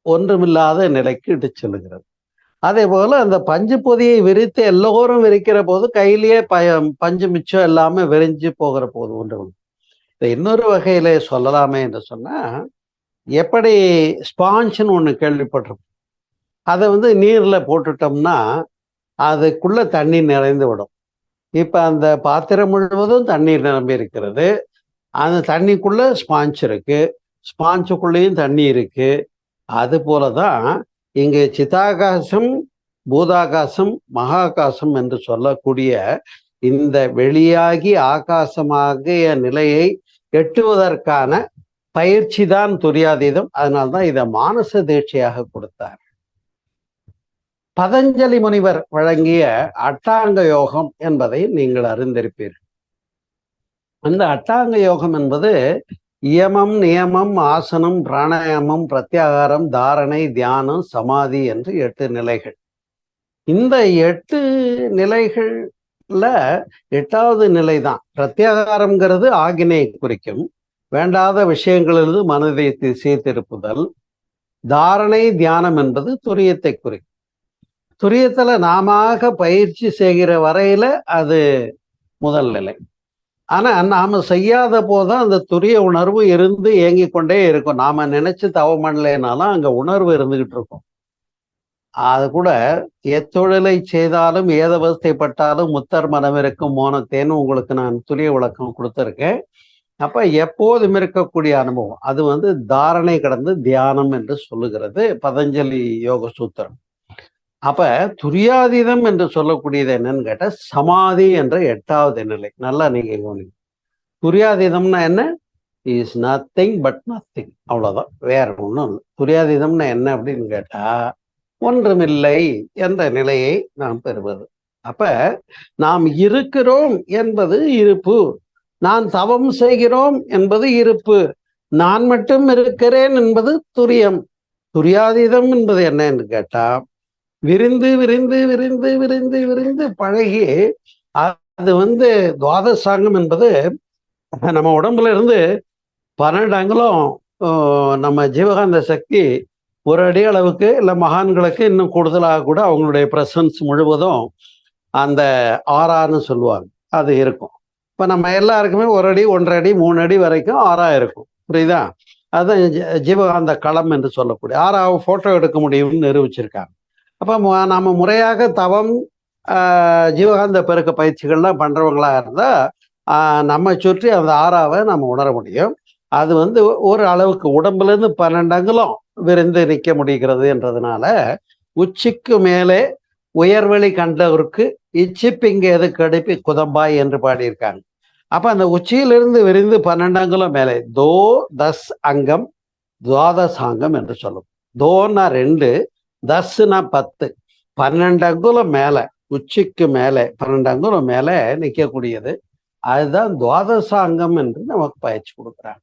ஒன்றுமில்லாத நிலைக்கு இட்டு செல்லுகிறது. அதே போல அந்த பஞ்சு பொதியை விரித்து எல்லோரும் விரிக்கிற போது கையிலேயே பஞ்சு மிச்சம் எல்லாமே விரிஞ்சு போகிற போது ஒன்று. இதை இன்னொரு வகையில சொல்லலாமே என்று சொன்னா, எப்படி ஸ்பாஞ்சுன்னு ஒண்ணு கேள்விப்பட்டிருப்போம். அதை நீர்ல போட்டுட்டோம்னா அதுக்குள்ள தண்ணி நிறைந்து விடும். இப்ப அந்த பாத்திரம் முழுவதும் தண்ணீர் நிரம்பி இருக்கிறது. அந்த தண்ணிக்குள்ள ஸ்பாஞ்ச் இருக்கு, ஸ்பாஞ்சுக்குள்ளேயும் தண்ணி இருக்கு. அது போலதான் இங்கு சிதாகாசம், பூதாகாசம், மகாகாசம் என்று சொல்லக்கூடிய இந்த வெளியாகி ஆகாசமாகிய நிலையை எட்டுவதற்கான பயிற்சி தான் துரியாதீதம். அதனால்தான் இதை மானச தீட்சையாக கொடுத்தார். பதஞ்சலி முனிவர் வழங்கிய அட்டாங்க யோகம் என்பதை நீங்கள் அறிந்திருப்பீர்கள். அந்த அட்டாங்க யோகம் என்பது இயமம், நியமம், ஆசனம், பிராணாயாமம், பிரத்யாகாரம், தாரணை, தியானம், சமாதி என்று 8 நிலைகள். இந்த 8 நிலைகள்ல 8வது நிலை தான் பிரத்யாகாரம்ங்கிறது ஆகினையை குறிக்கும். வேண்டாத விஷயங்களிலிருந்து மனதை திசை திருப்புதல். தாரணை தியானம் என்பது துரியத்தை குறிக்கும். துரியத்துல நாம பயிற்சி செய்கிற வரையில அது முதல் நிலை. ஆனா நாம செய்யாத போதுதான் அந்த துரிய உணர்வு இருந்து இயங்கி கொண்டே இருக்கும். நாம நினைச்சு தவம் பண்ணலைனாலும் அங்க உணர்வு இருந்துகிட்டு இருக்கும். அது கூட எத்தொழிலை செய்தாலும் ஏதவஸ்தைப்பட்டாலும் முத்தர் மனம் இருக்கும் மோனத்தேன்னு உங்களுக்கு நான் துரிய விளக்கம் கொடுத்துருக்கேன். அப்ப எப்போதும் இருக்கக்கூடிய அனுபவம் அது தாரணை கடந்து தியானம் என்று சொல்லுகிறது பதஞ்சலி யோக சூத்திரம். அப்ப துரியாதீதம் என்று சொல்லக்கூடியது என்னன்னு கேட்டா சமாதி என்ற 8வது நிலை. நல்லா நீங்க கவனிங்க. துரியாதீதம்னா என்ன? இஸ் நத்திங் பட் நத்திங், அவ்வளவுதான், வேற ஒண்ணும் இல்லை. துரியாதீதம்னா என்ன அப்படின்னு கேட்டா ஒன்றுமில்லை என்ற நிலையை நாம் பெறுவது. அப்ப நாம் இருக்கிறோம் என்பது இருப்பு, நான் தவம் செய்கிறோம் என்பது இருப்பு, நான் மட்டும் இருக்கிறேன் என்பது துரியம். துரியாதீதம் என்பது என்ன என்று கேட்டா விரிந்து விரிந்து விரிந்து விரிந்து விரிந்து பழகி அது துவாதசாங்கம் என்பது நம்ம உடம்புல இருந்து 12 அங்குலம் நம்ம ஜீவகாந்த சக்தி ஒரு அடி அளவுக்கு இல்லை மகான்களுக்கு இன்னும் கூடுதலாக கூட அவங்களுடைய பிரசன்ஸ் முழுவதும் அந்த ஆறான்னு சொல்லுவாங்க அது இருக்கும். இப்போ நம்ம எல்லாருக்குமே 1 அடி 1.5 அடி 3 அடி வரைக்கும் ஆறா இருக்கும். புரியுதா? அதுதான் ஜீவகாந்த களம் என்று சொல்லக்கூடிய ஆறாவது ஃபோட்டோ எடுக்க முடியும்னு நிரூபிச்சிருக்காங்க. அப்போ நம்ம முறையாக தவம் ஜீவகாந்த பெருக்க பயிற்சிகள்லாம் பண்ணுறவங்களா இருந்தால் நம்ம சுற்றி அந்த ஆறாவை நம்ம உணர முடியும். அது ஒரு அளவுக்கு உடம்புலேருந்து 12 அங்குலம் விரிந்து நிற்க முடிகிறது என்றதுனால உச்சிக்கு மேலே உயர்வெளி கண்டவருக்கு இச்சிப்பிங்க எது கடுப்பி குதம்பாய் என்று பாடியிருக்காங்க. அப்ப அந்த உச்சியிலிருந்து விரிந்து 12 அங்குலம் மேலே தோ தஸ் அங்கம் துவாதசாங்கம் என்று சொல்லும். தோன்னா 2, தஸ்னா 10, 12 அங்குலம் மேல உச்சிக்கு மேலே 12 அங்குலம் மேல நிற்கக்கூடியது. அதுதான் துவாதசாங்கம் என்று நமக்கு பயிற்சி கொடுக்குறாங்க.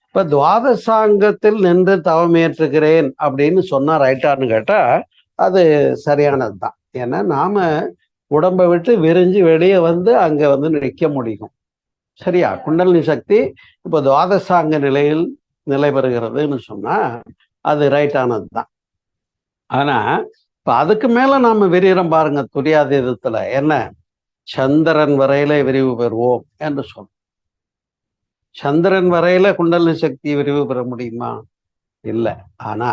இப்ப துவாதசாங்கத்தில் நின்று தவமேற்றுகிறேன் அப்படின்னு சொன்னா ரைட்டான்னு கேட்டா அது சரியானது தான். ஏன்னா நாம உடம்பை விட்டு விரிஞ்சு வெளியே அங்க நிற்க முடியும். சரியா? குண்டலினி சக்தி இப்போ துவாதசாங்க நிலையில் நிலை பெறுகிறதுன்னு சொன்னா அது ரைட்டானது தான். ஆனா இப்ப அதுக்கு மேல நாம விரிகிறோம் பாருங்க. துரியாதீதத்துல என்ன சந்திரன் வரையில விரிவு பெறுவோம் என்று சொல்றோம். சந்திரன் வரையில குண்டலினி சக்தி விரிவு பெற முடியுமா? இல்லை. ஆனா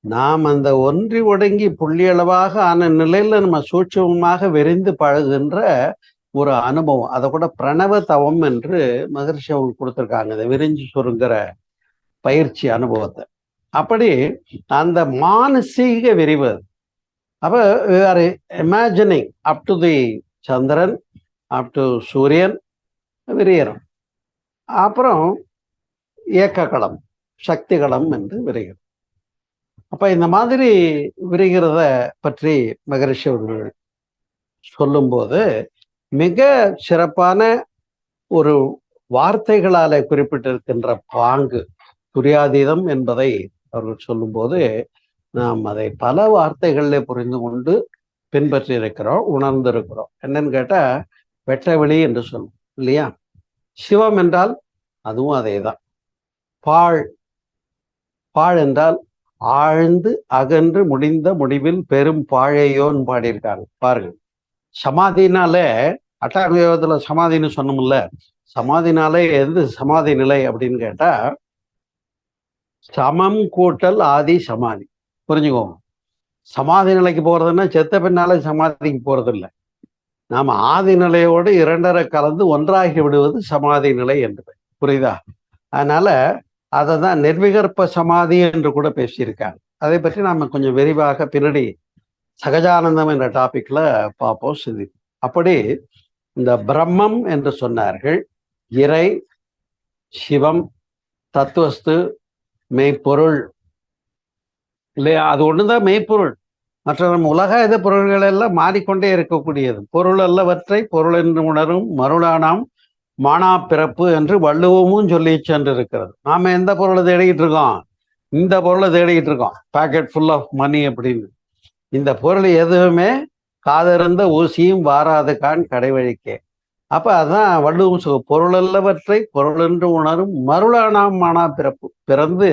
நாம் அந்த ஒன்றி ஒடுங்கி புள்ளியளவாக ஆன நிலையில நம்ம சூட்சமமாக விரிந்து பழகுகின்ற ஒரு அனுபவம், அதை கூட பிரணவ தவம் என்று மகரிஷி அவங்க கொடுத்துருக்காங்க, இந்த விரிஞ்சு சுருங்குற பயிற்சி அனுபவத்தை. அப்படி அந்த மானசீக விரிவு. அப்ப we are imagining up to the Chandran, up to சூரியன் விரிகிறோம். அப்புறம் ஏக்ககளம், சக்தி களம் என்று விரிகிறது. அப்ப இந்த மாதிரி விரிகிறத பற்றி மகரிஷி அவர்கள் சொல்லும்போது மிக சிறப்பான ஒரு வார்த்தைகளால குறிப்பிட்டிருக்கின்ற பாங்கு துரியாதீதம் என்பதை அவர்கள் சொல்லும்போது நாம் அதை பல வார்த்தைகள்ல புரிந்து கொண்டு பின்பற்றி இருக்கிறோம், உணர்ந்திருக்கிறோம். என்னன்னு கேட்டா வெட்டவெளி என்று சொல்லும் இல்லையா? சிவம் என்றால் அதுவும் அதே தான். பாழ், பாழ் என்றால் ஆழ்ந்து அகன்று முடிந்த முடிவில் பெரும் பாழையோன்னு பாடியிருக்காங்க பாருங்க. சமாதினாலே அட்டாங்க யோகத்துல சமாதின்னு சொன்னோம்ல, சமாதினாலே எது சமாதி நிலை அப்படின்னு கேட்டா சமம் கூட்டல் ஆதி சமாதி. புரிஞ்சுக்கோங்க. சமாதி நிலைக்கு போறதுன்னா செத்த பின்னாலே சமாதிக்கு போறது இல்லை. நாம ஆதி நிலையோடு 2.5 கலந்து ஒன்றாகி விடுவது சமாதி நிலை என்று. புரியுதா? அதனால அதை தான் நிர்விகற்ப சமாதி என்று கூட பேசியிருக்காங்க. அதை பற்றி நாம கொஞ்சம் விரிவாக பின்னாடி சகஜானந்தம் என்ற டாபிக்ல பார்ப்போம், சிந்திப்போம். அப்படி இந்த பிரம்மம் என்று சொன்னார்கள், இறை, சிவம், தத்துவஸ்து, மெய்ப்பொருள் இல்லையா? அது ஒண்ணுதான் மெய்ப்பொருள். மற்ற நம்ம உலக இத பொருள்கள் எல்லாம் மாறிக்கொண்டே இருக்கக்கூடியது. பொருள் அல்லவற்றை பொருள் என்று உணரும் மருளானாம் மானா பிறப்பு என்று வள்ளுவமும் சொல்லி சென்று இருக்கிறது. நாம எந்த பொருளை தேடிக்கிட்டு இருக்கோம்? இந்த பொருளை தேடிக்கிட்டு இருக்கோம், பேக்கெட் ஃபுல் ஆஃப் மணி அப்படின்னு. இந்த பொருள் எதுவுமே காதிருந்த ஊசியும் வாராது கான் கடைவழிக்கே. அப்ப அதான் வள்ளுவம் பொருளல்லவற்றை பொருளென்று உணரும் மருளானாம் மானா பிறப்பு. பிறந்து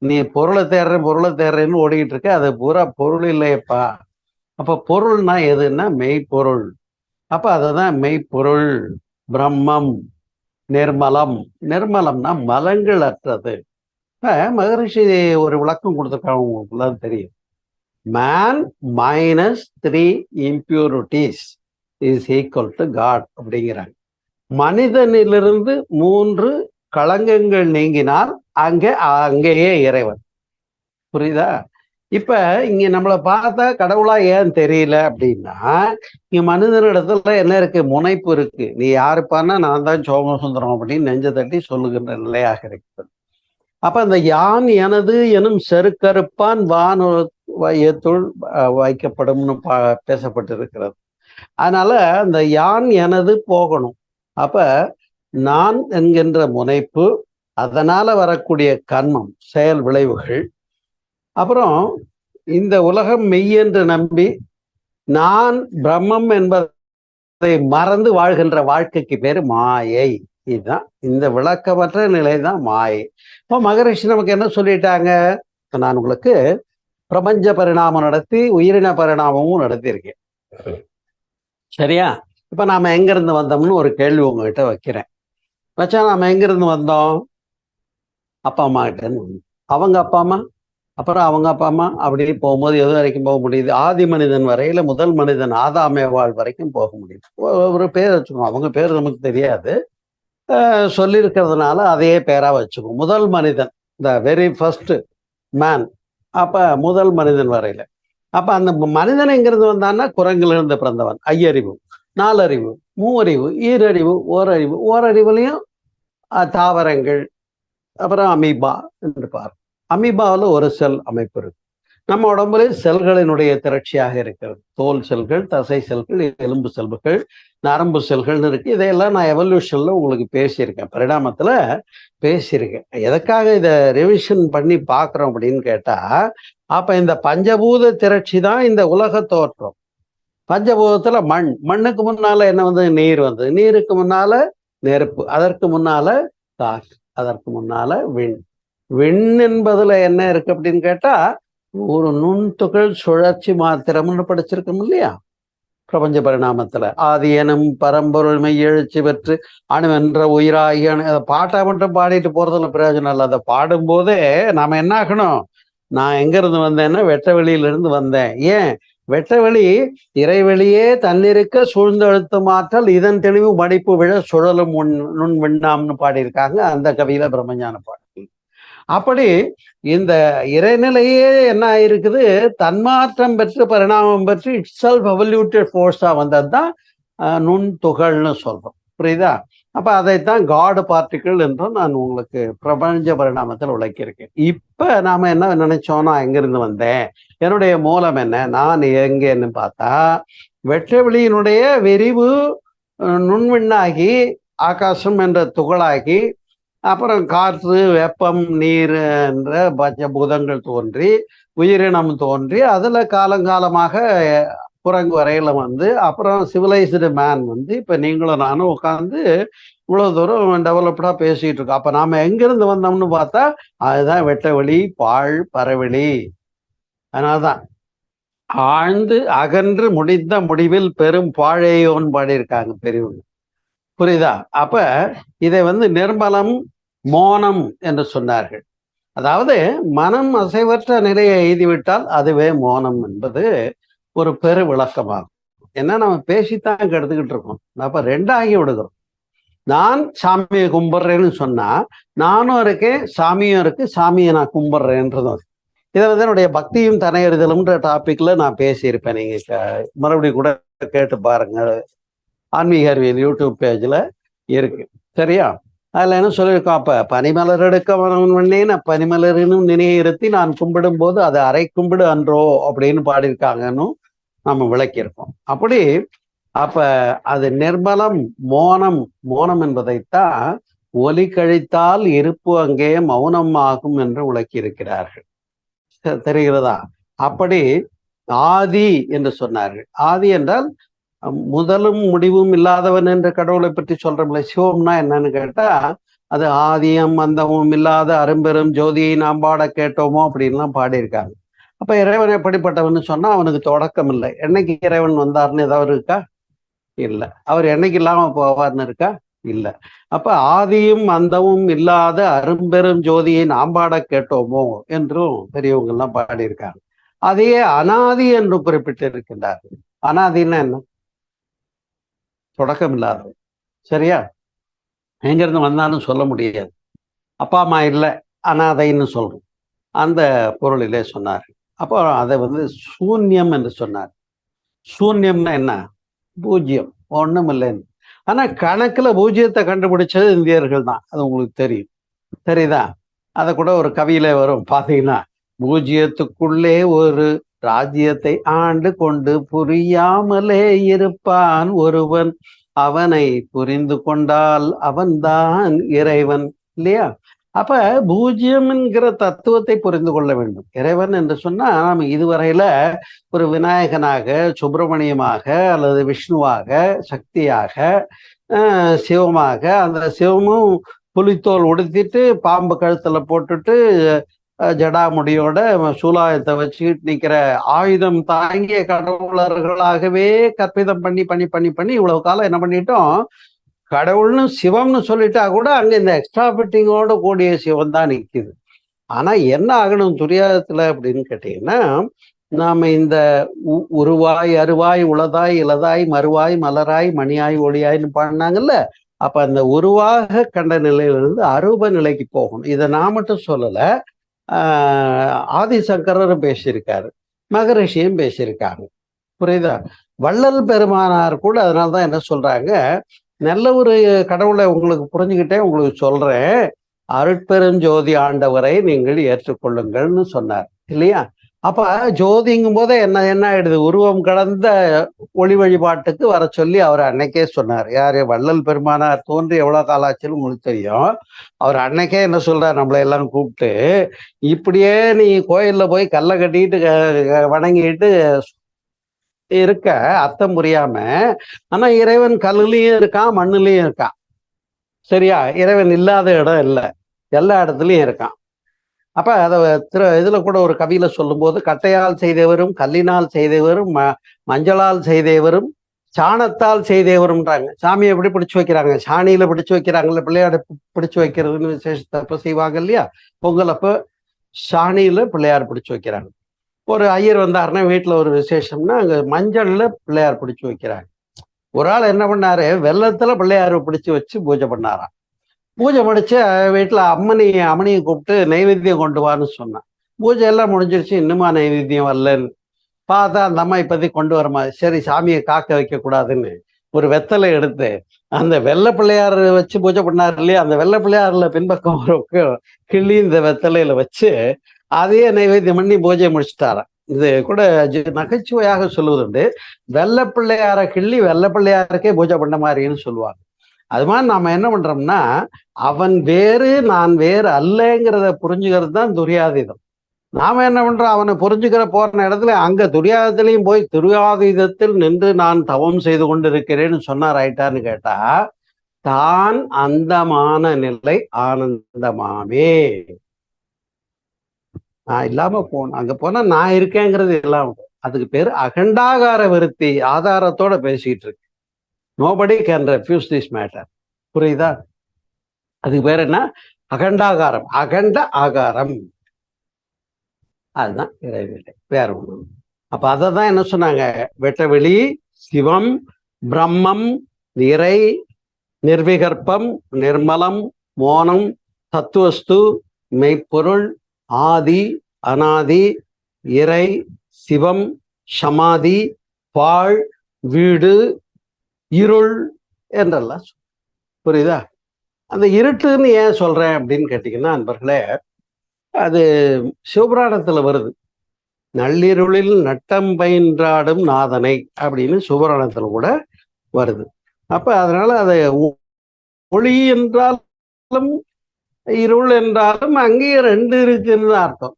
நீ பொருளை தேடுறேன்னு ஓடிக்கிட்டு இருக்க, அது பூரா பொருள் இல்லையப்பா. அப்ப பொருள்னா எதுன்னா மெய்ப்பொருள். அப்ப அதுதான் மெய்ப்பொருள். பிரம்மம் நிர்மலம். நிர்மலம்னா மலங்கள் அற்றது. மகரிஷி ஒரு விளக்கம் கொடுத்துருக்காங்க, உங்களுக்கு தெரியும். Man minus 3 impurities is equal to God அப்படிங்கிறாங்க. மனிதனிலிருந்து 3 களங்கங்கள் நீங்கினால் அங்கேயே இறைவன். புரியுதா? இப்ப இங்க நம்மளை பார்த்தா கடவுளா ஏன் தெரியல அப்படின்னா, இங்க மனிதனிடத்துல என்ன இருக்கு? முனைப்பு இருக்கு. நீ யாருப்பான்னா நான் தான் சோமசுந்தரம் அப்படின்னு நெஞ்ச தட்டி சொல்லுகின்ற நிலையாக இருக்கிறது. அப்ப அந்த யான் எனது எனும் செருக்கறுப்பான் வானுள் வைக்கப்படும்னு பேசப்பட்டிருக்கிறது. அதனால அந்த யான் எனது போகணும். அப்ப நான் என்கின்ற முனைப்பு, அதனால வரக்கூடிய கர்மம், செயல் விளைவுகள், அப்புறம் இந்த உலகம் மெய் என்று நம்பி நான் பிரம்மம் என்பதை மறந்து வாழ்கின்ற வாழ்க்கைக்கு பேரு மாயை. இதுதான் இந்த விளக்கமற்ற நிலைதான் மாயை. இப்போ மகரிஷி நமக்கு என்ன சொல்லிட்டாங்க? நான் உங்களுக்கு பிரபஞ்ச பரிணாமம் நடத்தி உயிரின பரிணாமமும் நடத்தியிருக்கேன். சரியா? இப்ப நாம எங்க இருந்து வந்தோம்னு ஒரு கேள்வி உங்ககிட்ட வைக்கிறேன். வச்சா நாம எங்க இருந்து வந்தோம்? அப்பா அம்மா கிட்ட இருந்து. அவங்க அப்பா அம்மா, அப்புறம் அவங்க அப்பா அம்மா, அப்படி போகும்போது எது வரைக்கும் போக முடியுது? ஆதி மனிதன் வரையில, முதல் மனிதன் ஆதாமேவாள் வரைக்கும் போக முடியுது. ஒரு பேர் வச்சுக்கோங்க. அவங்க பேர் நமக்கு தெரியாது, சொல்லியிருக்கிறதுனால அதையே பேரா வச்சுக்கோம். முதல் மனிதன், த வெரி ஃபர்ஸ்ட் மேன். அப்ப முதல் மனிதன் வரையில. அப்ப அந்த மனிதன் எங்கிருந்து வந்தான்னா குரங்குல இருந்து பிறந்தவன். ஐயறிவு, நாலறிவு, மூவறிவு, ஈரறிவு, ஓரறிவு. ஓரறிவுலையும் தாவரங்கள், அப்புறம் அமீபா என்று பார். அமீபாவில் ஒரு செல் அமைப்பு இருக்கு. நம்ம உடம்புல செல்களினுடைய திரட்சியாக இருக்கிறது. தோல் செல்கள், தசை செல்கள், எலும்பு செல்கள், நரம்பு செல்கள்னு இருக்கு. இதையெல்லாம் நான் எவல்யூஷன்ல உங்களுக்கு பேசியிருக்கேன், பரிணாமத்துல பேசியிருக்கேன். எதுக்காக இதை ரிவிஷன் பண்ணி பார்க்குறோம் அப்படின்னு கேட்டா, அப்ப இந்த பஞ்சபூத திரட்சி தான் இந்த உலக தோற்றம். பஞ்சபூதத்துல மண்ணுக்கு முன்னால என்ன வந்து? நீர் வந்து. நீருக்கு முன்னால நெருப்பு, அதற்கு முன்னால காற்று, அதற்கு முன்னால விண் என்பதுல என்ன இருக்கு அப்படின்னு கேட்டா, ஒரு நுண்துகள் சுழற்சி மாத்திரம்னு படிச்சிருக்கோம் இல்லையா? பிரபஞ்ச பரிணாமத்துல ஆதி எனும் பரம்பொருள் மெய் எழுச்சி பெற்று அணுவென்ற உயிராகி அதை பாட்டா மட்டும் பாடிட்டு போறதுல பிரயோஜனம் இல்லை. அதை பாடும்போதே நாம என்ன ஆகணும்? நான் எங்க இருந்து வந்தேன்னா வெட்ட வெளியிலிருந்து வந்தேன். ஏன்? வெட்டவெளி இறைவெளியே தன்னிருக்க சூழ்ந்தெழுத்து மாற்றல் இதன் தெளிவு மடிப்பு விழ சுழலும் நுண் விண்ணாம்னு பாடியிருக்காங்க அந்த கவியில பிரம்மஞான பாடல். அப்படி இந்த இறைநிலையே என்ன ஆயிருக்குது? தன்மாற்றம் பெற்று பரிணாமம் பெற்று இட் செல்ஃப் எவல்யூட்டட் ஃபோர்ஸா வந்ததுதான் நுண் துகள்னு சொல்றோம். புரியுதா? அப்ப அதைத்தான் காட் பார்ட்டிகிள் என்றும் நான் உங்களுக்கு பிரபஞ்ச பரிணாமத்தில் விளக்கியிருக்கேன். இப்ப நாம என்ன நினைச்சோம்னா, எங்கிருந்து வந்தேன், என்னுடைய மூலம் என்ன, நான் எங்கேன்னு பார்த்தா, வெற்றவெளியினுடைய விரிவு நுண்விண்ணாகி ஆகாசம் என்ற துகளாகி, அப்புறம் காற்று, வெப்பம், நீர் என்ற பஞ்சபூதங்கள் தோன்றி, உயிரினம் தோன்றி, அதுல காலங்காலமாக குரங்கு வரையில வந்து, அப்புறம் சிவிலைஸ்டு மேன் வந்து, இப்ப நீங்களும் நானும் உட்காந்து இவ்வளவு தூரம் டெவலப்டா பேசிட்டு இருக்கோம். அப்ப நாம எங்கிருந்து வந்தோம்னு பார்த்தா, அதுதான் வெட்டவெளி, பாழ், பரவெளி. அதனால்தான் ஆழ்ந்து அகன்று முடிந்த முடிவில் பெரும் பாழையோன் பாடியிருக்காங்க பெரியவங்க. புரியுதா? அப்ப இதை வந்து நிர்மலம், மோனம் என்று சொன்னார்கள். அதாவது மனம் அசைவற்ற நிலையை எய்திவிட்டால் அதுவே மோனம் என்பது ஒரு பெரு விளக்கமாகும். ஏன்னா நம்ம பேசித்தான் கெடுத்துக்கிட்டு இருக்கோம். அப்ப ரெண்டாகி விடுகிறோம். நான் சாமியை கும்பிட்றேன்னு சொன்னா நானும் இருக்கேன், சாமியும் இருக்கு, சாமியை நான் கும்பிட்றேன்றதும். இதை வந்து என்னுடைய பக்தியும் தனையறிதலும்ன்ற டாபிக்ல நான் பேசியிருப்பேன். நீங்க மறுபடியும் கூட கேட்டு பாருங்க, ஆன்மீக அறிவியல் யூடியூப் பேஜ்ல இருக்கு. சரியா? அதுல என்ன சொல்லியிருக்கோம்? அப்ப பனிமலர் எடுக்க பண்ணேன், பனிமலரினும் நினைய இருத்தி நான் கும்பிடும் போது அது அரை கும்பிடு அன்றோ அப்படின்னு பாடியிருக்காங்கன்னு நம்ம விளக்கியிருக்கோம். அப்படி அப்ப அது நிர்மலம், மோனம். மோனம் என்பதைத்தான் ஒலி கழித்தால் இருப்பு அங்கே மௌனம் ஆகும் என்று விளக்கி இருக்கிறார்கள். தெரிகிறதா? அப்படி ஆதி என்று சொன்னார்கள். ஆதி என்றால் முதலும் முடிவும் இல்லாதவன் என்ற கடவுளை பற்றி சொல்றோம்ல. சிவம்னா என்னன்னு கேட்டா, அது ஆதியும் அந்தமும் இல்லாத அரும்பெரும் ஜோதியை நாம் பாட கேட்டோமோ அப்படின்லாம் பாடியிருக்காங்க. அப்ப இறைவன் எப்படிப்பட்டவன் சொன்னா அவனுக்கு தொடக்கம் இல்லை. என்னைக்கு இறைவன் வந்தார்னு ஏதாவது இருக்கா? இல்லை. அவர் என்னைக்கு இல்லாம போவார்னு இருக்கா? இல்லை. அப்ப ஆதியும் அந்தமும் இல்லாத அரும்பெரும் ஜோதியை நாம் பாட கேட்டோமோ என்றும் பெரியவங்க எல்லாம் பாடியிருக்காங்க. அதையே அனாதி என்று குறிப்பிட்டு இருக்கின்றார்கள். அனாதின்னா என்ன? தொடக்கம் இல்லாதவன். சரியா? எங்கிருந்து வந்தாலும் சொல்ல முடியாது. அப்பா அம்மா இல்லை, அனாதைன்னு சொல்றோம். அந்த பொருளிலே சொன்னார். அப்போ அதை சூன்யம் என்று சொன்னார். சூன்யம்னா என்ன? பூஜ்யம், ஒண்ணும் இல்லைன்னு. ஆனா கணக்குல பூஜ்ஜியத்தை கண்டுபிடிச்சது இந்தியர்கள் தான். அது உங்களுக்கு தெரியும். சரிதா? அதை கூட ஒரு கவியில வரும் பாத்தீங்கன்னா, பூஜ்ஜியத்துக்குள்ளே ஒரு ராஜ்யத்தை ஆண்டு கொண்டு புரியாமலே இருப்பான் ஒருவன், அவனை புரிந்து கொண்டால் அவன்தான் இறைவன். இல்லையா? அப்ப பூஜ்யம் என்கிற தத்துவத்தை புரிந்து கொள்ள வேண்டும். இறைவன் என்று சொன்னா நம்ம இதுவரையில ஒரு விநாயகனாக, சுப்பிரமணியமாக, அல்லது விஷ்ணுவாக, சக்தியாக, சிவமாக, அந்த சிவமும் புலித்தோல் உடுத்திட்டு பாம்பு கழுத்துல போட்டுட்டு ஜடாமுடியோட சூலாயத்தை வச்சுக்கிட்டு நிக்கிற ஆயுதம் தாங்கிய கடவுளர்களாகவே கற்பிதம் பண்ணி பண்ணி பண்ணி பண்ணி இவ்வளவு காலம் என்ன பண்ணிட்டோம்? கடவுள்னு சிவம்னு சொல்லிட்டா கூட அங்க இந்த எக்ஸ்ட்ரா ஃபிட்டிங்கோட கூடிய சிவம் தான் நிற்குது. ஆனா என்ன ஆகணும் துரியாதத்துல அப்படின்னு கேட்டீங்கன்னா, நாம இந்த உருவாய் அருவாய் உளதாய் இலதாய் மறுவாய் மலராய் மணியாய் ஒளியாய்ன்னு பாடினாங்கல்ல. அப்ப அந்த உருவாக கண்ட நிலையிலிருந்து அரூப நிலைக்கு போகணும். இதை நான் மட்டும் சொல்லல. ஆதிசங்கரரும் பேசியிருக்காரு, மகரிஷியும் பேசியிருக்காங்க. புரியுதா? வள்ளல் பெருமானார் கூட அதனால்தான் என்ன சொல்றாங்க, நல்ல ஒரு கடவுளை உங்களுக்கு புரிஞ்சுக்கிட்டே உங்களுக்கு சொல்றேன், அருட்பெருஞ்சோதி ஆண்டவரை நீங்கள் ஏற்றுக்கொள்ளுங்கள்னு சொன்னார். இல்லையா? அப்ப ஜோதிங்கும் போதே என்ன ஆயிடுது? உருவம் கடந்த ஒளி வழிபாட்டுக்கு வர சொல்லி அவர் அன்னைக்கே சொன்னார். யாரு? வள்ளல் பெருமானார் தோன்றி எவ்வளவு காலாச்சுன்னு உங்களுக்கு தெரியும். அவர் அன்னைக்கே என்ன சொல்றார், நம்மளை எல்லாம் கூப்பிட்டு, இப்படியே நீ கோயில்ல போய் கல்லை கட்டிட்டு வணங்கிட்டு இருக்க அர்த்தம் புரியாம, ஆனா இறைவன் கல்லுலயும் இருக்கான், மண்ணுலயும் இருக்கான். சரியா? இறைவன் இல்லாத இடம் இல்லை, எல்லா இடத்துலயும் இருக்கான். அப்ப அதை இதுல கூட ஒரு கவியில சொல்லும் போது, கட்டையால் செய்தவரும் கல்லினால் செய்தவரும் மஞ்சளால் செய்தவரும் சாணத்தால் செய்தவரும்ன்றாங்க. சாமியை எப்படி பிடிச்சு வைக்கிறாங்க? சாணியில பிடிச்சு வைக்கிறாங்கல்ல. பிள்ளையாட பிடிச்சு வைக்கிறதுன்னு விசேஷத்தப்ப செய்வாங்க இல்லையா? பொங்கல் அப்ப சாணியில பிள்ளையார் பிடிச்சு வைக்கிறாங்க. ஒரு ஐயர் வந்தாருன்னா வீட்டுல ஒரு விசேஷம்னா அங்க மஞ்சள்ல பிள்ளையார் பிடிச்சு வைக்கிறாங்க. ஒரு ஆள் என்ன பண்ணாரு, வெள்ளத்துல பிள்ளையார் பிடிச்சு வச்சு பூஜை பண்ணாராம். பூஜை முடிச்சு வீட்டுல அம்மனியை கூப்பிட்டு நைவேத்தியம் கொண்டு வான்னு சொன்னான். பூஜை எல்லாம் முடிஞ்சிருச்சு, இன்னுமா நைவேத்தியம் வரலன்னு பார்த்தா அந்த அம்மா இப்போதைக்கு கொண்டு வரமா. சரி, சாமியை காக்க வைக்க கூடாதுன்னு ஒரு வெத்தலை எடுத்து அந்த வெள்ளை பிள்ளையார் வச்சு பூஜை பண்ணாரு இல்லையா, அந்த வெள்ளை பிள்ளையார்ல பின்பக்கம் ஒரு கிள்ளி இந்த வெத்தலையில வச்சு அதையே நைவேத்தியம் பண்ணி பூஜையை முடிச்சுட்டாராம். இது கூட நகைச்சுவையாக சொல்லுவதுண்டு. வெள்ளை பிள்ளையார கிள்ளி வெள்ளை பிள்ளையாருக்கே பூஜை பண்ண மாதிரின்னு சொல்லுவாங்க. அது மாதிரி நாம என்ன பண்றோம்னா, அவன் வேறு நான் வேறு அல்லங்கிறத புரிஞ்சுக்கிறது தான் துரியாதீதம். நாம என்ன பண்றோம், அவனை புரிஞ்சுக்கிற போற இடத்துல அங்க துரியாதத்திலையும் போய் துரியாதீதத்தில் நின்று நான் தவம் செய்து கொண்டிருக்கிறேன்னு சொன்னார். ஆயிட்டான்னு கேட்டா, தான் அந்தமான நிலை ஆனந்தமாமே. நான் இல்லாம போன அங்க போனா நான் இருக்கேங்கிறது இல்லாம, அதுக்கு பேரு அகண்டாகார விருத்தி. ஆதாரத்தோட பேசிட்டு இருக்கு. Nobody can refuse this matter. புரியுதா? அதுக்கு பேர் என்ன? அகண்டாகாரம், அகண்ட ஆகாரம். அதுதான் இறைநிலை, வேற ஒண்ணு. அப்ப அதான் என்ன சொன்னாங்க, வெட்டவெளி, சிவம், பிரம்மம், நிறை, நிர்விகற்பம், நிர்மலம், மோனம், தத்துவஸ்து, மெய்ப்பொருள், ஆதி, அனாதி, இறை, சிவம், சமாதி, பாழ், வீடு, இருள் என்றெல்லாம். புரியுதா? அந்த இருட்டுன்னு ஏன் சொல்றேன் அப்படின்னு கேட்டீங்கன்னா அன்பர்களே, அது சிவபுராணத்துல வருது. நள்ளிருளில் நட்டம் பயின்றாடும் நாதனை அப்படின்னு சிவபுராணத்துல கூட வருது. அப்ப அதனால அதை ஒளி என்றாலும் இருள் என்றாலும் அங்கேயே ரெண்டு இருக்குன்னு அர்த்தம்.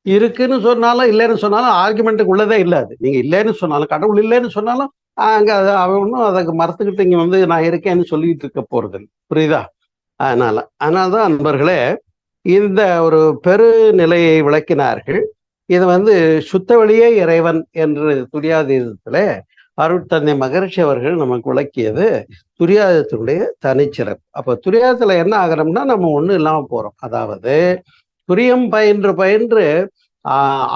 இருக்குன்னு சொன்னாலும் இல்லைன்னு சொன்னாலும் ஆர்குமெண்ட்டுக்கு உள்ளதே இல்லை. அது நீங்க இல்லைன்னு சொன்னாலும், கடவுள் இல்லைன்னு சொன்னாலும் அங்க அவன் ஒன்றும் அதை மறுத்துக்கிட்டு இங்க வந்து நான் இருக்கேன்னு சொல்லிட்டு இருக்க போறது இல்லை. புரியுதா? அதனாலதான் அன்பர்களே இந்த ஒரு பெரு நிலையை விளக்கினார்கள். இது வந்து சுத்தவெளியே இறைவன் என்று துரியாதீதத்துல அருட்தந்தை மகரிஷி அவர்கள் நமக்கு விளக்கியது துரியாதத்தினுடைய தனிச்சிறப்பு. அப்ப துரியாதத்துல என்ன ஆகிறோம்னா நம்ம ஒண்ணும் இல்லாம போறோம். அதாவது துரியம் பயின்று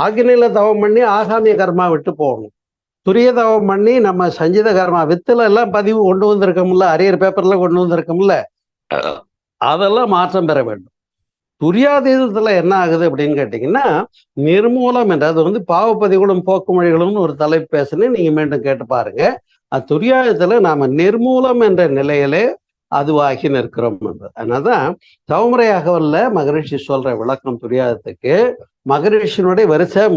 ஆகினில தவம் பண்ணி ஆகாமிய கர்மா விட்டு போகணும். துரிய தவம் பண்ணி நம்ம சஞ்சித கர்மா வித்துல எல்லாம் பதிவு கொண்டு வந்திருக்கோம்ல, அரியர் பேப்பர்ல கொண்டு வந்திருக்கோம்ல, அதெல்லாம் மாற்றம் பெற வேண்டும். துரியாதீதத்துல என்ன ஆகுது அப்படின்னு கேட்டீங்கன்னா நிர்மூலம் என்ற, அது வந்து பாவப்பதிவுகளும் போக்குமொழிகளும் ஒரு தலைப்பு பேசுனேன், நீங்க மீண்டும் கேட்டு பாருங்க. துரியாதீதத்துல நாம நிர்மூலம் என்ற நிலையிலே அதுவாகி நிற்கிறோம் என்பது. அதனாலதான் தவமுறையாக வரல மகரிஷி சொல்ற விளக்கம் துரியாதத்துக்கு. மகரிஷினுடைய வருஷம்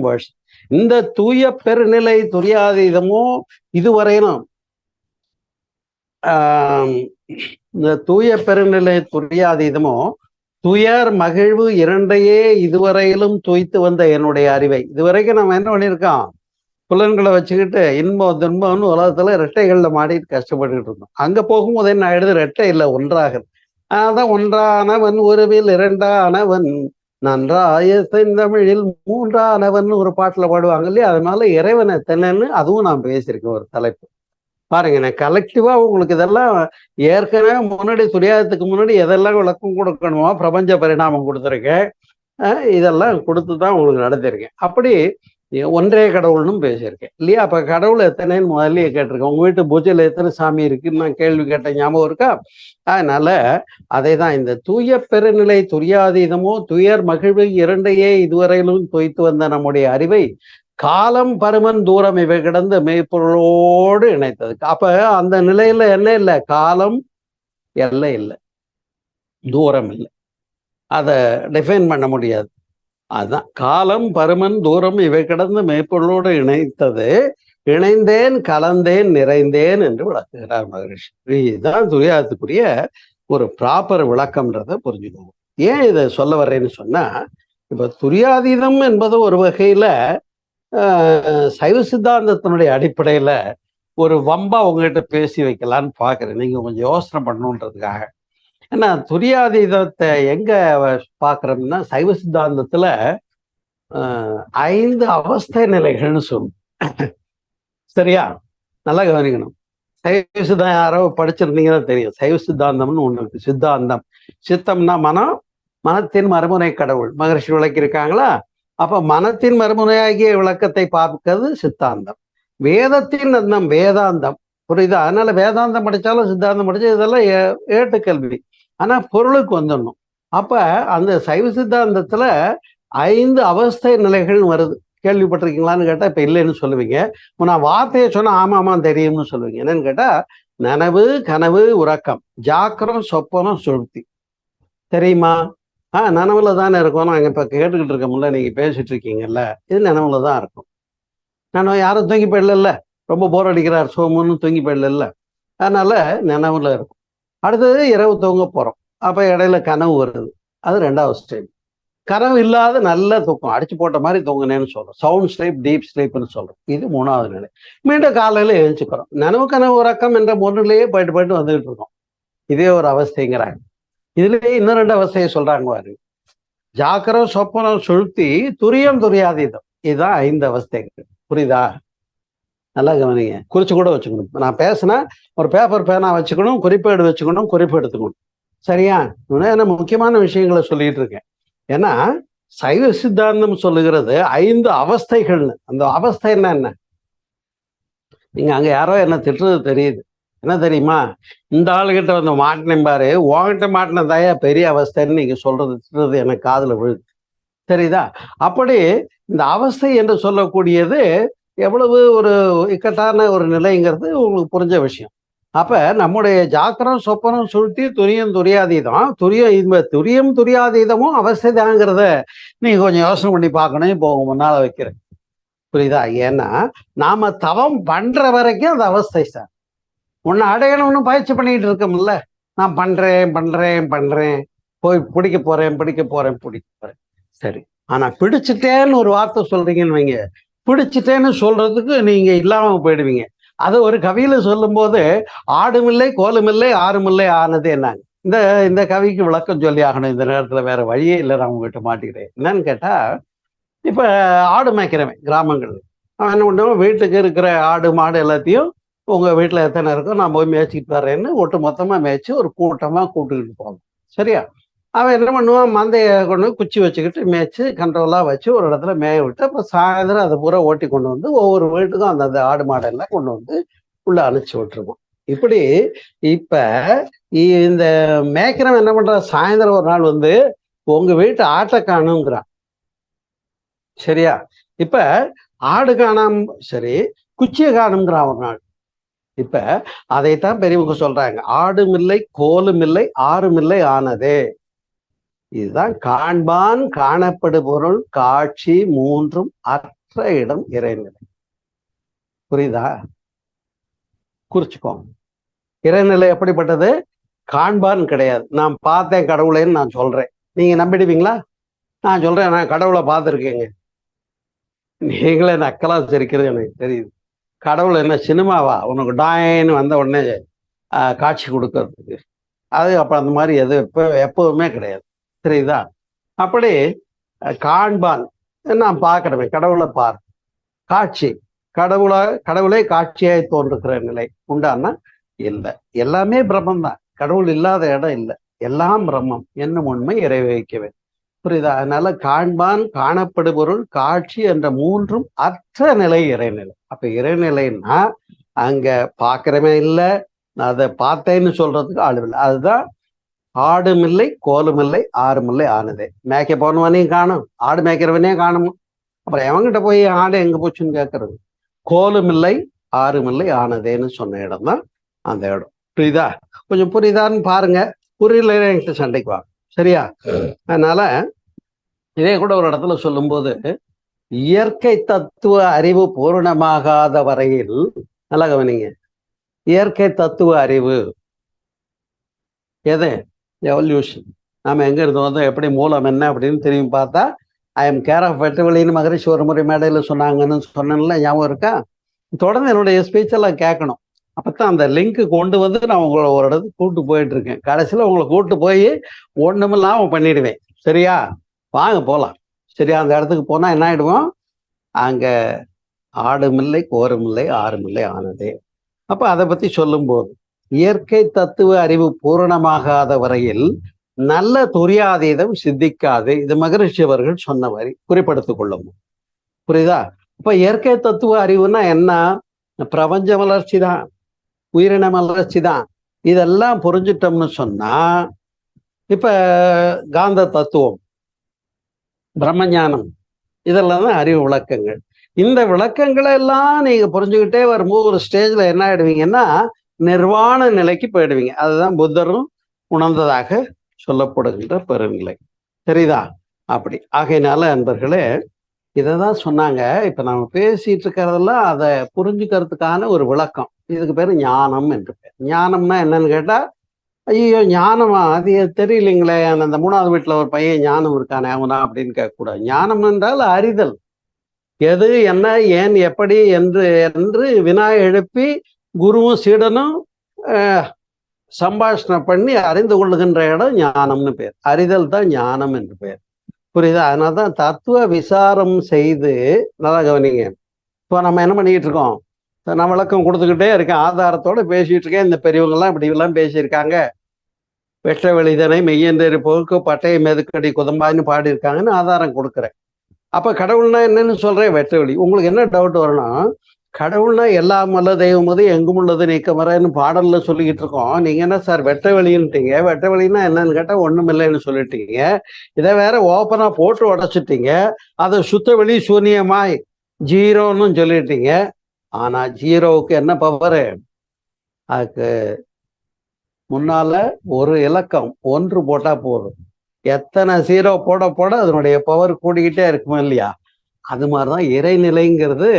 இந்த தூய பெருநிலை துரியாதீதமோ இதுவரையிலும் இந்த தூய பெருநிலை துரியாதீதமோ துயர் மகிழ்வு இரண்டையே இதுவரையிலும் துய்த்து வந்த என்னுடைய அறிவை, இதுவரைக்கும் நம்ம என்ன பண்ணியிருக்கோம், புலன்களை வச்சுக்கிட்டு இன்பம் துன்பம்னு உலகத்துல ரெட்டைகள்ல மாடிட்டு கஷ்டப்பட்டுக்கிட்டு இருந்தோம். அங்க போகும்போது என்ன ஆயிடுது, ரெட்டை இல்லை ஒன்றாக. அதான் ஒன்றானவன் உருவில் இரண்டானவன் நன்றாய செந்தமிழில் மூன்றானவன் ஒரு பாட்டுல பாடுவாங்க இல்லையா? அதனால இறைவனை தென்னன்னு அதுவும் நான் பேசியிருக்கேன் ஒரு தலைப்பு. பாருங்க, நான் கலெக்டிவா உங்களுக்கு இதெல்லாம் ஏற்கனவே முன்னாடி துரியாதத்துக்கு முன்னாடி எதெல்லாம் விளக்கம் கொடுக்கணுமோ பிரபஞ்ச பரிணாமம் கொடுத்துருக்கேன். இதெல்லாம் கொடுத்துதான் உங்களுக்கு நடத்திருக்கேன். அப்படி ஒன்றே கடவுள்னு பேசியிருக்கேன் இல்லையா? அப்ப கடவுள் எத்தனைன்னு முதல்லயே கேட்டிருக்கேன். உங்க வீட்டு பூஜையில எத்தனை சாமி இருக்குன்னு நான் கேள்வி கேட்ட ஞாபகம் இருக்கா? அதனால அதை தான் இந்த தூய பெருநிலை துரியாதீதமோ துயர் மகிழ்வு இரண்டையே இதுவரையிலும் தொய்த்து வந்த நம்முடைய அறிவை காலம் பருமன் தூரம் இவை கிடந்து மெய்ப்பொருளோடு இணைத்தது. அப்ப அந்த நிலையில என்ன இல்லை, காலம் எல்லை இல்லை, தூரம் இல்லை, அதை டிஃபைன் பண்ண முடியாது. அதுதான் காலம் பருமன் தூரம் இவை கடந்து மெய்ப்பொருளோடு இணைத்தது. இணைந்தேன் கலந்தேன் நிறைந்தேன் என்று விளக்குகிறார் மகரிஷி. இதுதான் துரியாதத்துக்குரிய ஒரு ப்ராப்பர் விளக்கம்ன்றதை புரிஞ்சுக்கணும். ஏன் இதை சொல்ல வர்றேன்னு சொன்னா, இப்ப துரியாதீதம் என்பது ஒரு வகையில சைவ சித்தாந்தத்தினுடைய அடிப்படையில ஒரு வம்பா உங்ககிட்ட பேசி வைக்கலான்னு பாக்குறேன், நீங்க கொஞ்சம் யோசனை பண்ணணுன்றதுக்காக. ஏன்னா துரியாதீதத்தை எங்க பாக்குறோம்னா சைவ சித்தாந்தத்துல 5 அவஸ்தை நிலைகள்னு சொல்லும். சரியா? நல்லா கவனிக்கணும். சைவ சித்தாந்தம் யாரோ படிச்சிருந்தீங்கன்னா தெரியும். சைவ சித்தாந்தம்னு ஒண்ணு இருக்கு. சித்தாந்தம், சித்தம்னா மனம், மனத்தின் மறுமுனை கடவுள் மகரிஷி விளக்கியிருக்காங்களா? அப்ப மனத்தின் மறுமுனையாகிய விளக்கத்தை பார்க்கிறது சித்தாந்தம். வேதத்தின் அந்தம் வேதாந்தம், புரியுதா? அதனால வேதாந்தம் படிச்சாலும் சித்தாந்தம் படிச்சா இதெல்லாம் ஏட்டுக்கல்வி. ஆனா பொருளுக்கு வந்துடணும். அப்ப அந்த சைவ சித்தாந்தத்துல 5 அவஸ்தை நிலைகள் வருது. கேள்விப்பட்டிருக்கீங்களான்னு கேட்டா இப்ப இல்லைன்னு சொல்லுவீங்க. நான் வார்த்தையை சொன்னா ஆமா தெரியும்னு சொல்லுவீங்க. என்னன்னு கேட்டா நனவு கனவு உறக்கம், ஜாக்கிரம் சொப்பனம் சுழுத்தி, தெரியுமா? நனவுல தானே இருக்கும். நாங்க இப்ப கேட்டுக்கிட்டு இருக்கோம்ல, நீங்க பேசிட்டு இருக்கீங்கல்ல, இது நனவுல தான் இருக்கும். நனவு யாரும் தூங்கி போயிடல, ரொம்ப போர் அடிக்கிறார் சோமுன்னு தூங்கி போயிடல, அதனால நனவுல இருக்கும். அடுத்தது இரவு தூங்க போறோம். அப்ப இடையில கனவு வருது, அது 2வது ஸ்டேஜ். கனவு இல்லாத நல்ல தூக்கம், அடிச்சு போட்ட மாதிரி தூங்கினேன்னு சொல்றோம், சவுண்ட் ஸ்லீப் டீப் ஸ்லீப்னு சொல்றோம். இது 3வது நிலை. மீண்டும் காலையில எழுந்துக்கிறோம். கனவு உறக்கம் என்ற முன்னிலேயே போயிட்டு வந்துகிட்டு இருக்கோம். இதே ஒரு அவஸ்தைங்கிறாங்க. இதுலயே இன்னும் 2 அவஸ்தையை சொல்றாங்க பாரு. ஜாக்கிரம் சொப்பனம் சுழுத்தி துரியம் துரியாதீதம், இதுதான் 5 அவஸ்தைகள். புரியுதா? நல்லா கவனிங்க, குறிச்சு கூட வச்சுக்கணும். நான் பேசினா ஒரு பேப்பர் பேனா வச்சுக்கணும், குறிப்பேடு வச்சுக்கணும், குறிப்பு எடுத்துக்கணும். சரியா? ஏன்னா முக்கியமான விஷயங்களை சொல்லிட்டு இருக்கேன். ஏன்னா சைவ சித்தாந்தம் சொல்லுகிறது 5 அவஸ்தைகள்னு. அந்த அவஸ்தை என்ன? நீங்க அங்க யாரோ என்ன திட்டுறது தெரியுது. என்ன தெரியுமா? இந்த ஆளுகிட்ட வந்து மாட்டினேன் பாரு, உங்ககிட்ட மாட்டினதாயா பெரிய அவஸ்தைன்னு நீங்க சொல்றது எனக்கு காதுல விழுது. தெரியுதா? அப்படி இந்த அவஸ்தை என்று சொல்லக்கூடியது எவ்வளவு ஒரு இக்கட்டான ஒரு நிலைங்கிறது உங்களுக்கு புரிஞ்ச விஷயம். அப்ப நம்முடைய ஜாக்கிரம் சொப்பனம் சுருட்டி துரியம் துரியாதீதம், துரியம் துரியாதீதமும் அவஸ்தை தாங்கிறத நீங்க கொஞ்சம் யோசனை பண்ணி பார்க்கணும். இப்போ உங்க முன்னால வைக்கிறேன். புரியுதா? ஏன்னா நாம தவம் பண்ற வரைக்கும் அந்த அவஸ்தை சார். உன்னை அடையணும்னு பயிற்சி பண்ணிட்டு இருக்கோம்ல. நான் பண்றேன் போய் பிடிக்க போறேன். சரி, ஆனா பிடிச்சிட்டேன்னு ஒரு வார்த்தை சொல்றீங்கன்னு வைங்க, பிடிச்சிட்டேன்னு சொல்றதுக்கு நீங்க இல்லாம போயிடுவீங்க. அது ஒரு கவியில சொல்லும் போது, ஆடுமில்லை கோலுமில்லை ஆறுமில்லை ஆனது என்னங்க. இந்த இந்த கவிக்கு விளக்கம் சொல்லி ஆகணும் இந்த நேரத்துல, வேற வழியே இல்லை. நான் உங்ககிட்ட மாட்டிக்கிறேன். என்னன்னு கேட்டா, இப்ப ஆடு மேய்க்கிறவன் கிராமங்கள்ல, அவன் என்ன பண்ணுவான், வீட்டுக்கு இருக்கிற ஆடு மாடு எல்லாத்தையும், உங்க வீட்டுல எத்தனை இருக்கோ நான் போய் மேய்ச்சிட்டு வர்றேன்னு ஒட்டு மொத்தமா மேய்ச்சி ஒரு கூட்டமா கூட்டுக்கிட்டு போவான். சரியா? அவன் என்ன பண்ணுவான், மந்தைய கொண்டு குச்சி வச்சுக்கிட்டு மேய்ச்சி கண்ட்ரோலா வச்சு ஒரு இடத்துல மேய விட்டு, அப்புறம் சாயந்தரம் அதை பூரா ஓட்டி கொண்டு வந்து ஒவ்வொரு வீட்டுக்கும் அந்தந்த ஆடு மாடெல்லாம் கொண்டு வந்து உள்ள அனுப்பிச்சு விட்டுருவோம். இப்படி இப்ப இந்த மேய்க்கிறவன் என்ன பண்றான், சாயந்தரம் ஒரு நாள் வந்து உங்க வீட்டு ஆட்டை காணுங்கிறான். சரியா? இப்ப ஆடு காணாம சரி, குச்சியை காணுங்கிறான் ஒரு நாள். இப்ப அதைத்தான் பெரியவங்க சொல்றாங்க, ஆடும் இல்லை கோலும் இல்லை ஆறும் இல்லை ஆனதே. இதுதான் காண்பான் காணப்படு பொருள் காட்சி மூன்றும் அற்ற இடம் இறைநிலை. புரியுதா? குறிச்சுக்கோங்க. இறைநிலை எப்படிப்பட்டது? காண்பான் கிடையாது. நான் பார்த்தேன் கடவுளேன்னு நான் சொல்றேன், நீங்க நம்பிடுவீங்களா? நான் சொல்றேன் நான் கடவுளை பார்த்துருக்கேங்க, நீங்களே நக்கலா சிரிக்கிறது எனக்கு தெரியுது. கடவுள் என்ன சினிமாவா உனக்கு டாயின்னு வந்த உடனே காட்சி கொடுக்கறதுக்கு? அது அப்ப அந்த மாதிரி எது எப்பவுமே கிடையாது. தெரியுதா? அப்படி காண்பான், நான் பார்க்கிறவன் கடவுளை பார். காட்சி, கடவுளே காட்சியாய் தோன்றுகிற நிலை உண்டான்னா இல்லை. எல்லாமே பிரம்மம் தான், கடவுள் இல்லாத இடம் இல்லை, எல்லாம் பிரம்மம் என்னும் உண்மை இறை வைக்கவே. புரியுதா? அதனால காண்பான் காணப்படு பொருள் காட்சி என்ற மூன்றும் அற்ற நிலை இறைநிலை. அப்ப இறைநிலைன்னா அங்க பார்க்கிறவன் இல்லை, அதை பார்த்தேன்னு சொல்றதுக்கு ஆளு இல்லை. அதுதான் ஆடும் இல்லை கோலும் இல்லை ஆறும் இல்லை ஆனதே. மேய்க்க போனவனையும் காணும், ஆடு மேய்க்கிறவனே காணும், அப்புறம் எவங்கிட்ட போய் ஆடு எங்க போச்சுன்னு கேட்கறது? கோலும் இல்லை ஆறும் இல்லை ஆனதேன்னு சொன்ன இடம் தான் அந்த இடம். புரியுதா? கொஞ்சம் புரியுதான்னு பாருங்க, புரியல என்கிட்ட சண்டைக்கு வாங்க. சரியா? அதனால இதே கூட ஒரு இடத்துல சொல்லும்போது, இயற்கை தத்துவ அறிவு பூரணமாகாத வரையில், நல்லா கவனிங்க, இயற்கை தத்துவ அறிவு எது? எவல்யூஷன். நாம எங்க இருந்து வந்தோம், எப்படி மூலம் என்ன அப்படின்னு திரும்பி பார்த்தா, ஐ எம் கேர் ஆஃப் வெட்டவெளின்னு மகரிஷி ஒரு முறை மேடையில் சொன்னாங்கன்னு சொன்னேன்ல, ஞாபகம் இருக்கா? தொடர்ந்து என்னுடைய ஸ்பீச்செல்லாம் கேட்கணும். அப்பதான் அந்த லிங்க் கொண்டு வந்து நான் உங்களை ஒரு இடத்துக்கு கூப்பிட்டு போயிட்டு இருக்கேன். கடைசியில் உங்களை கூப்பிட்டு போய் ஒண்ணுமில்லாம பண்ணிடுவேன். சரியா? வாங்க போலாம். சரியா? அந்த இடத்துக்கு போனா என்ன ஆயிடுவோம், அங்க ஆடுமில்லை கோருமில்லை ஆறுமில்லை ஆனதே. அப்ப அதை பத்தி சொல்லும்போது, இயற்கை தத்துவ அறிவு பூரணமாகாத வரையில் நல்ல துரியாதீதம் சித்திக்காது. இது மகரிஷி அவர்கள் சொன்ன வரி, குறிப்பிடுத்திக் கொள்ளும். புரியுதா? இப்ப இயற்கை தத்துவ அறிவுன்னா என்ன? பிரபஞ்ச வளர்ச்சி தான், உயிரின வளர்ச்சி தான். இதெல்லாம் புரிஞ்சிட்டோம்னு சொன்னா, இப்ப காந்த தத்துவம், பிரம்மஞானம், இதெல்லாம் தான் அறிவு விளக்கங்கள். இந்த விளக்கங்களை எல்லாம் நீங்க புரிஞ்சுக்கிட்டே வரும்போது ஒரு ஸ்டேஜ்ல என்ன ஆயிடுவீங்கன்னா, நிர்வாண நிலைக்கு போயிடுவீங்க. அதுதான் புத்தரும் உணர்ந்ததாக சொல்லப்படுகின்ற பெருநிலை. சரிதா? அப்படி ஆகையினால அன்பர்களே, இதைதான் சொன்னாங்க. இப்ப நம்ம பேசிட்டு இருக்கிறதெல்லாம் அதை புரிஞ்சுக்கிறதுக்கான ஒரு விளக்கம். இதுக்கு பேரு ஞானம் என்று பேர். ஞானம்னா என்னன்னு கேட்டா, ஐயோ ஞானமா, அது தெரியலைங்களே, அந்த 3வது வீட்டுல ஒரு பையன் ஞானம் இருக்கானே அவனா அப்படின்னு கேட்கக்கூடாது. ஞானம் என்றால் அறிதல். எது என்ன ஏன் எப்படி என்று என்று வினா எழுப்பி குருவும் சீடனும் சம்பாஷணம் பண்ணி அறிந்து கொள்ளுகின்ற இடம் ஞானம்னு பேர். அறிதல் தான் ஞானம் என்று பேர். புரியுதா? அதனால்தான் தத்துவ விசாரம் செய்து, நல்லா கவனிங்க. இப்போ நம்ம என்ன பண்ணிக்கிட்டு இருக்கோம், நான் விளக்கம் கொடுத்துக்கிட்டே இருக்கேன், ஆதாரத்தோட பேசிட்டு இருக்கேன். இந்த பெரியவங்கெல்லாம் இப்படி எல்லாம் பேசியிருக்காங்க, வெற்ற வெளிதனை மெய்யென்ற பொருட்கு பட்டையை மெதுக்கடி குதம்பான்னு பாடியிருக்காங்கன்னு ஆதாரம் கொடுக்குறேன். அப்ப கடவுள்னா என்னன்னு சொல்றேன், வெற்ற வெளி. உங்களுக்கு என்ன டவுட் வரணும், கடவுள்னா எல்லாம் வல்ல தெய்வம் போது எங்கும் உள்ளது நீக்கமரன்னு பாடல்ல சொல்லிக்கிட்டு இருக்கோம். நீங்க என்ன சார் வெட்ட வெளின்ட்டீங்க? வெட்ட வெளின்னா என்னன்னு கேட்டா ஒண்ணும் இல்லைன்னு சொல்லிட்டீங்க. இதை வேற ஓப்பனா போட்டு உடைச்சிட்டீங்க. அதை சுத்த வெளி சூன்யமாய் ஜீரோன்னு சொல்லிட்டீங்க. ஆனா ஜீரோவுக்கு என்ன பவரு? அதுக்கு முன்னால ஒரு இலக்கம் 1 போட்டா போதும். எத்தனை 0 போட போட அதனுடைய பவர் கூடிக்கிட்டே இருக்குமா இல்லையா? அது மாதிரிதான் இறைநிலைங்கிறது.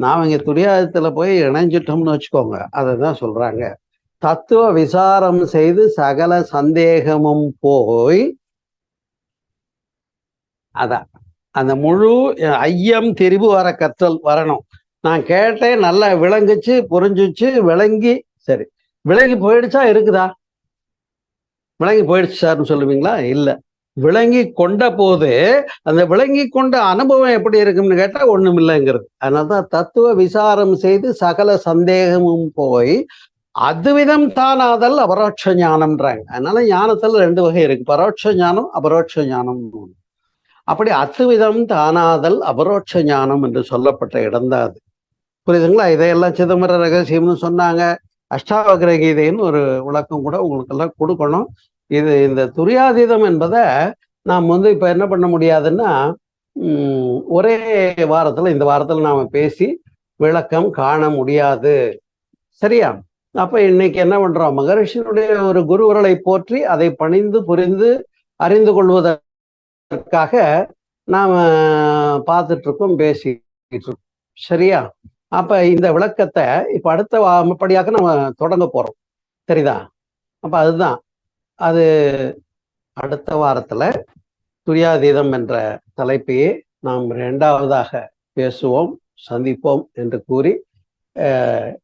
நாம் இங்க துரியாதத்துல போய் இணைஞ்சிட்டோம்னு வச்சுக்கோங்க, அதைதான் சொல்றாங்க. தத்துவ விசாரம் செய்து சகல சந்தேகமும் போய், அதான் அந்த முழு ஐயம் திரிபு வர கற்றல் வரணும். நான் கேட்டேன், நல்லா விளங்குச்சு, புரிஞ்சுச்சு, விளங்கி சரி விளங்கி போயிடுச்சா இருக்குதா? விளங்கி போயிடுச்சு சார்னு சொல்லுவீங்களா? இல்லை. விளங்கி கொண்ட போது அந்த விளங்கி கொண்ட அனுபவம் எப்படி இருக்கும்னு கேட்டா ஒண்ணும் இல்லைங்கிறது. அதனால்தான் தத்துவ விசாரம் செய்து சகல சந்தேகமும் போய் அதுவிதம் தானாதல் அபரோட்ச ஞானம்ன்றாங்க. அதனால ஞானத்துல 2 வகை இருக்கு, பரோட்ச ஞானம், அபரோட்ச ஞானம். அப்படி அத்துவிதம் தானாதல் அபரோட்ச ஞானம் என்று சொல்லப்பட்ட இடம்தான் அது. புரியுதுங்களா? இதையெல்லாம் சிதம்பர ரகசியம்னு சொன்னாங்க. அஷ்டாவக்ர கீதைன்னு ஒரு விளக்கம் கூட உங்களுக்கு எல்லாம் கொடுக்கணும். இந்த துரியாதீதம் என்பதை நாம் இப்ப என்ன பண்ண முடியாதுன்னா, ஒரே வாரத்துல இந்த வாரத்துல நாம பேசி விளக்கம் காண முடியாது. சரியா? அப்ப இன்னைக்கு என்ன பண்றோம், மகரிஷியினுடைய ஒரு குருவர்களை போற்றி அதை பணிந்து புரிந்து அறிந்து கொள்வதற்காக நாம பார்த்துட்டு இருக்கோம், பேசிட்டு இருக்கோம். சரியா? அப்ப இந்த விளக்கத்தை இப்ப அடுத்த படியாக நம்ம தொடங்க போறோம். சரிதா? அப்ப அதுதான் அது அடுத்த வாரத்துல துரியாதீதம் என்ற தலைப்பையே நாம் 2வதாக பேசுவோம், சந்திப்போம் என்று கூறி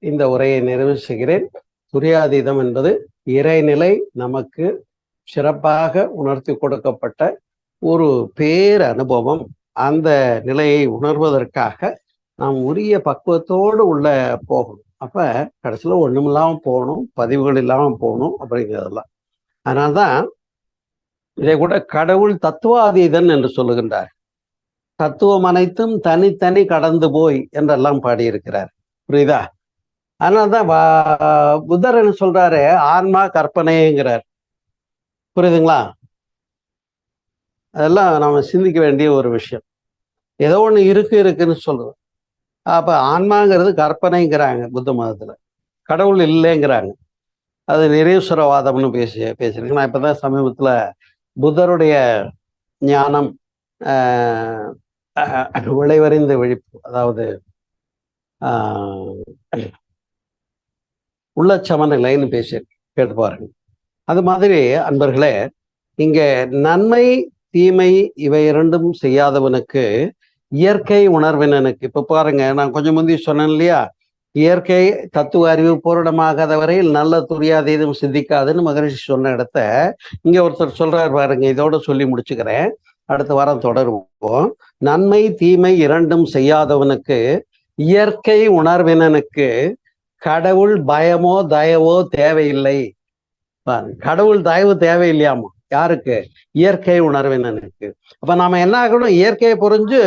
இந்த உரையை நிறைவு செய்கிறேன். துரியாதீதம் என்பது இறைநிலை நமக்கு சிறப்பாக உணர்த்தி கொடுக்கப்பட்ட ஒரு பேர் அனுபவம். அந்த நிலையை உணர்வதற்காக நாம் உரிய பக்குவத்தோடு உள்ள போகணும். அப்ப கடைசியில ஒண்ணுமில்லாம போகணும், பதிவுகள் இல்லாம போகணும் அப்படிங்கிறதெல்லாம். அதனால்தான் இதை கூட கடவுள் தத்துவாதீதன் என்று சொல்லுகின்றார். தத்துவம் அனைத்தும் தனித்தனி கடந்து போய் என்றெல்லாம் பாடியிருக்கிறார். புரியுதா? அதனால்தான் புத்தர் என்ன சொல்றாரு, ஆன்மா கற்பனைங்கிறார். புரியுதுங்களா? அதெல்லாம் நம்ம சிந்திக்க வேண்டிய ஒரு விஷயம். ஏதோ ஒண்ணு இருக்குன்னு சொல்றது. அப்ப ஆன்மாங்கிறது கற்பனைங்கிறாங்க புத்த மதத்துல, கடவுள் இல்லைங்கிறாங்க. அது நிரீஸ்வரவாதம்னு பேசுறீங்க. நான் இப்பதான் சமீபத்துல புத்தருடைய ஞானம் விளைவறிந்த விழிப்பு, அதாவது உள்ள சமநிலைன்னு கேட்டு பாருங்க. அது மாதிரி அன்பர்களே, இங்க நன்மை தீமை இவை இரண்டும் செய்யாதவனுக்கு இயற்கை உணர்வினனுக்கு, இப்ப பாருங்க, நான் கொஞ்சம் முந்தி சொன்னேன் இல்லையா, இயற்கை தத்துவ அறிவு பூரணமாகாத வரையில் நல்ல துரியாதீதம் சித்திக்காதுன்னு மகரிஷி சொன்ன இடத்த இங்க ஒருத்தர் சொல்றாரு பாருங்க. இதோட சொல்லி முடிச்சுக்கிறேன், அடுத்த வாரம் தொடருவோம். நன்மை தீமை இரண்டும் செய்யாதவனுக்கு இயற்கை உணர்வினனுக்கு கடவுள் பயமோ தயவோ தேவையில்லை. கடவுள் தயவு தேவையில்லையாமா. யாருக்கு? இயற்கை உணர்வினனுக்கு. அப்ப நாம என்ன ஆகணும், இயற்கையை புரிஞ்சு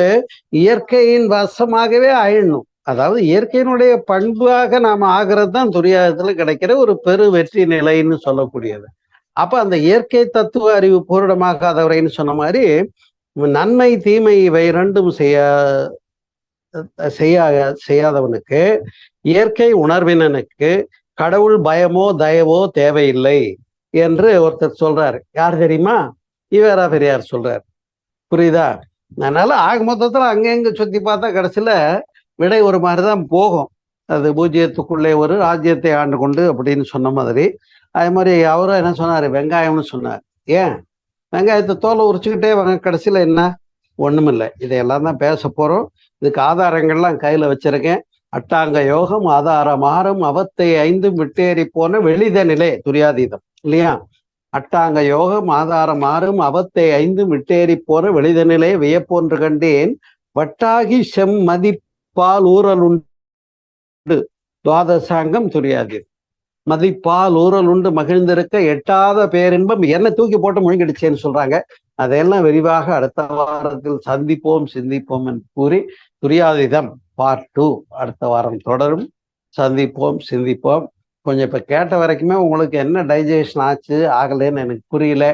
இயற்கையின் வசமாகவே ஆயிடணும். அதாவது இயற்கையினுடைய பண்பாக நாம ஆகிறது தான் துரியாதத்துல கிடைக்கிற ஒரு பெரு வெற்றி நிலைன்னு சொல்லக்கூடியது. அப்ப அந்த இயற்கை தத்துவ அறிவு பூரணமாகாதவரைன்னு சொன்ன மாதிரி நன்மை தீமை இவை இரண்டும் செய்யாதவனுக்கு இயற்கை உணர்வினனுக்கு கடவுள் பயமோ தயவோ தேவையில்லை என்று ஒருத்தர் சொல்றாரு. யார் தெரியுமா? ஈவேரா பெரியார் சொல்றாரு. புரியுதா? அதனால ஆக மொத்தத்துல அங்கங்க சுத்தி பார்த்தா கடைசியில விடை ஒரு மாதிரிதான் போகும். அது பூஜ்ஜியத்துக்குள்ளே ஒரு ராஜ்யத்தை ஆண்டு கொண்டு அப்படின்னு சொன்ன மாதிரி. அதே மாதிரி அவரும் என்ன சொன்னாரு, வெங்காயம்னு சொன்னார். ஏன் வெங்காயத்தை தோலை உரிச்சுக்கிட்டே வாங்க, கடைசியில என்ன? ஒண்ணுமில்லை. இதையெல்லாம் தான் பேச போறோம். இதுக்கு ஆதாரங்கள்லாம் கையில வச்சிருக்கேன். அட்டாங்க யோகம் ஆதாரம் ஆறும் அவத்தை 5 விட்டேறி போன வெளித நிலை துரியாதீதம் இல்லையா? அட்டாங்க யோகம் ஆதாரம் ஆறும் அவத்தை 5 விட்டேறி போன வெளித நிலை வியப்போன்று கண்டேன் வட்டாகி செம்மதிப்பால் ஊரல் உண்டு துவாதசாங்கம் துரியாதீதம். மதிப்பால் ஊரல் உண்டு மகிழ்ந்திருக்க எட்டாத பேரின்பம் என்ன தூக்கி போட்டு முழுங்கிடுச்சேன்னு சொல்றாங்க. அதையெல்லாம் விரிவாக அடுத்த வாரத்தில் சந்திப்போம் சிந்திப்போம் என்று கூறி துரியாதீதம் பார்ட் 2 அடுத்த வாரம் தொடரும். சந்திப்போம் சிந்திப்போம். கொஞ்சம் இப்ப கேட்ட வரைக்குமே உங்களுக்கு என்ன டைஜஷன் ஆச்சு ஆகலைன்னு எனக்கு புரியல.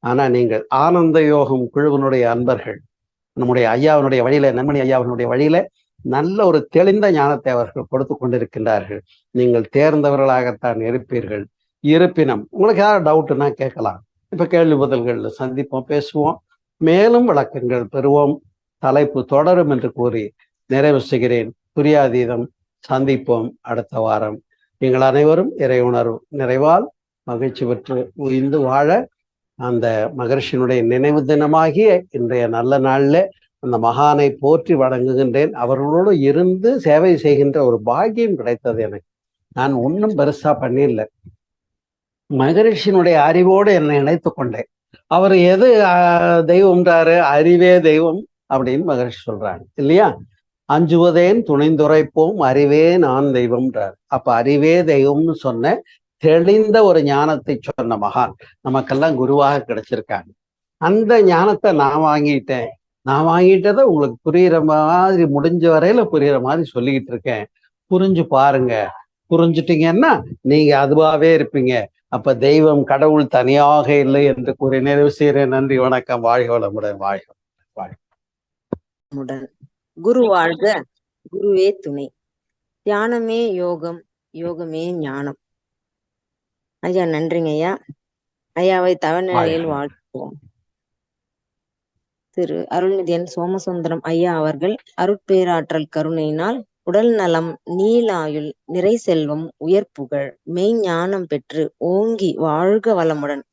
ஆனா நீங்கள் ஆனந்த யோகம் குழுவினுடைய அன்பர்கள், நம்முடைய ஐயாவினுடைய வழியில, நன்மணி ஐயாவினுடைய வழியில நல்ல ஒரு தெளிந்த ஞானத்தை அவர்கள் கொடுத்து கொண்டிருக்கின்றார்கள். நீங்கள் தேர்ந்தவர்களாகத்தான் இருப்பீர்கள். இருப்பினும் உங்களுக்கு ஏதாவது டவுட்னா கேட்கலாம். இப்ப கேள்வி பதில்கள் சந்திப்போம், பேசுவோம், மேலும் விளக்கங்கள் பெறுவோம். தலைப்பு தொடரும் என்று கூறி நிறைவு செய்கிறேன். துரியாதீதம் சந்திப்போம் அடுத்த வாரம். நீங்கள் அனைவரும் இறை உணர்வு நிறைவால் மகிழ்ச்சி பெற்று உயிர்ந்து வாழ அந்த மகரிஷியினுடைய நினைவு தினமாகிய இன்றைய நல்ல நாள்ல அந்த மகானை போற்றி வணங்குகின்றேன். அவர்களோடு இருந்து சேவை செய்கின்ற ஒரு பாக்கியம் கிடைத்தது எனக்கு. நான் ஒன்றும் பெருசா பண்ணிடல. மகரிஷியினுடைய அறிவோடு என்னை இணைத்துக் கொண்டேன். அவர் எது தெய்வம்ன்றாரு? அறிவே தெய்வம் அப்படின்னு மகரிஷி சொல்றாங்க இல்லையா? அஞ்சுவதேன் துணிந்துரைப்போம் அறிவே நான் தெய்வம்ன்றார். அப்ப அறிவே தெய்வம்னு சொன்ன தெளிந்த ஒரு ஞானத்தை சொன்ன மகான் நமக்கெல்லாம் குருவாக கிடைச்சிருக்காங்க. அந்த ஞானத்தை நான் வாங்கிட்டேன். நான் வாங்கிட்டதை உங்களுக்கு புரியுற மாதிரி, முடிஞ்ச வரையில புரியுற மாதிரி சொல்லிக்கிட்டு இருக்கேன். புரிஞ்சு பாருங்க. புரிஞ்சுட்டீங்கன்னா நீங்க அதுவாகவே இருப்பீங்க. அப்ப தெய்வம் கடவுள் தனியாக இல்லை என்று கூறி நிறைவு செய்கிறேன். நன்றி, வணக்கம். வாழ்க வளமுடன். வாழ்க வளமுடன். குரு வாழ்க, குருவே துணை. தியானமே யோகம், யோகமே ஞானம். ஐயா நன்றிங்க ஐயா. ஐயாவை தவநிலையில் வாழ்த்துவோம். திரு அருள்நிதியன் சோமசுந்தரம் ஐயா அவர்கள் அருட்பேராற்றல் கருணையினால் உடல் நலம், நீலாயுள், நிறை செல்வம், உயர்ப்புகழ், மெய் ஞானம் பெற்று ஓங்கி வாழ்க வளமுடன்.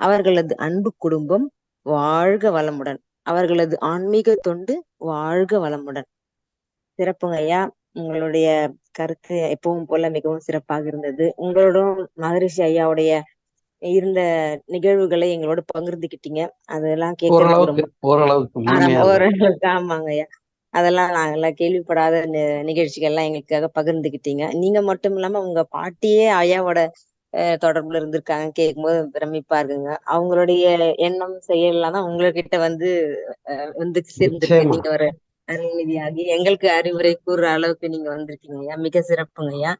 அவர்களது அன்பு குடும்பம் வாழ்க வளமுடன். அவர்களது ஆன்மீக தொண்டு வாழ்க வளமுடன். சிறப்புங்க ஐயா. உங்களுடைய கருத்து எப்பவும் போல மிகவும் சிறப்பாக இருந்தது. உங்களோட மகரிஷி ஐயாவுடைய இருந்த நிகழ்வுகளை எங்களோட பகிர்ந்துக்கிட்டீங்க. அதெல்லாம் கேட்கறதுக்கு ஓரளவுக்கு ஆமாங்க ஐயா. அதெல்லாம் நாங்கெல்லாம் கேள்விப்படாத நிகழ்ச்சிகள்லாம் எங்களுக்காக பகிர்ந்துக்கிட்டீங்க. நீங்க மட்டும் இல்லாம உங்க பாட்டியே ஐயாவோட தொடர்புல இருந்திருக்காங்க. கேட்கும்போது பிரமிப்பா இருக்குங்க. அவங்களுடைய எண்ணம் செயல்லாம் தான் உங்ககிட்ட வந்து சேர்ந்திருக்கு. நீங்க ஒரு அருள்நிதியாகி எங்களுக்கு அறிவுரை கூறுற அளவுக்கு நீங்க வந்திருக்கீங்க ஐயா. மிக சிறப்புங்க ஐயா.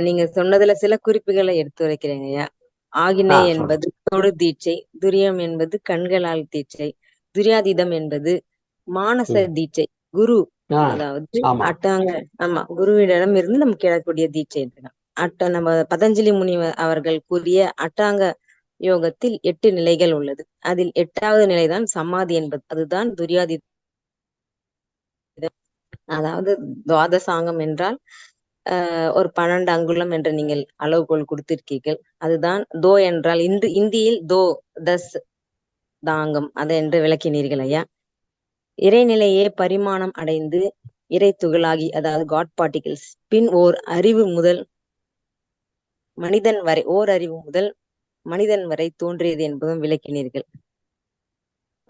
நீங்க சொன்னதுல சில குறிப்புகளை எடுத்து வைக்கிறேங்க ஐயா. ஆகினை என்பது தொடு தீட்சை, துரியம் என்பது கண்களால் தீட்சை, துரியாதீதம் என்பது மானச தீட்சை. குரு அதாவது அட்டாங்க, ஆமா, குருவிடம் இருந்து நமக்கு கிடக்கூடிய தீட்சை. நம்ம பதஞ்சலி முனிவர் அவர்கள் கூறிய அட்டாங்க யோகத்தில் 8 நிலைகள் உள்ளது. அதில் 8வது நிலைதான் சமாதி என்பது. அதுதான் துரியாதி. அதாவது துவாதசாங்கம் என்றால் ஒரு 12 அங்குலம் என்று நீங்கள் அளவுகோல் கொடுத்திருக்கீர்கள். அதுதான் தோ என்றால் இந்தியில் தோ தஸ் தாங்கம் அதை என்று விளக்கினீர்கள் ஐயா. இறைநிலையே பரிமாணம் அடைந்து இறை துகளாகி, அதாவது காட் பார்ட்டிகிள்ஸ், பின் ஓர் அறிவு முதல் மனிதன் வரை தோன்றியது என்பதும் விளக்கினீர்கள்.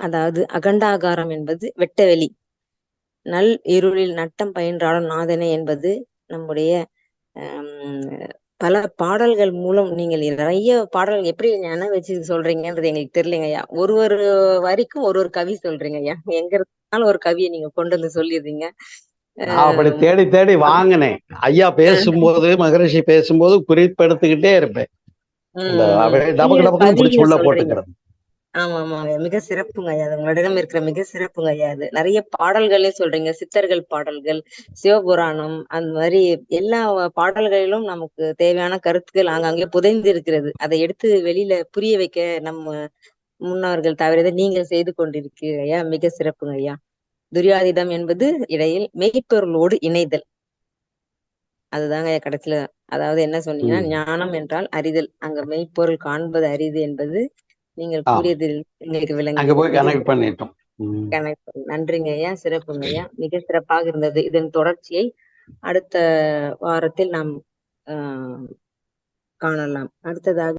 அதாவது அகண்டாகாரம் என்பது வெட்டவெளி, நல் இருளில் நட்டம் பயின்றாலும் நாதனை என்பது நம்முடைய பல பாடல்கள் மூலம் நீங்கள் நிறைய பாடல்கள் எப்படி ஞானம் வச்சு சொல்றீங்கன்றது எங்களுக்கு தெரியலைங்க ஐயா. ஒரு வரிக்கும் ஒரு கவி சொல்றீங்க ஐயா. எங்க இருந்தாலும் ஒரு கவியை நீங்க கொண்டு வந்து சொல்லிடுறீங்க. அப்படி தேடி தேடி வாங்கினேன். ஐயா பேசும்போது, மகரிஷி பேசும்போது குறிப்பெடுத்துக்கிட்டே இருப்பேன். உள்ள போட்டுக்கிறது. ஆமா ஆமா, மிக சிறப்புங்க ஐயா. உங்களிடம் இருக்கிற மிக சிறப்புங்க ஐயா. அது நிறைய பாடல்களே சொல்றீங்க. சித்தர்கள் பாடல்கள், சிவபுராணம், அந்த மாதிரி எல்லா பாடல்களிலும் நமக்கு தேவையான கருத்துக்கள் ஆங்காங்கே புதைந்து இருக்கிறது. அதை எடுத்து வெளியில புரிய வைக்க நம்ம முன்னோர்கள் தவறியதை நீங்கள் செய்து கொண்டிருக்கு ஐயா. மிக சிறப்புங்க ஐயா. துரியாதீதம் என்பது இடையில் மெய்ப்பொருளோடு இணைதல். அதுதாங்க கடைசியில. அதாவது என்ன சொன்னீங்கன்னா, ஞானம் என்றால் அறிதல், அங்க மெய்ப்பொருள் காண்பது அரிது என்பது நீங்கள் கூறியதில் எங்களுக்கு விளங்கி. நன்றிங்க ஐயா. சிறப்புங்க ஐயா. மிக சிறப்பாக இருந்தது. இதன் தொடர்ச்சியை அடுத்த வாரத்தில் நாம் காணலாம். அடுத்ததாக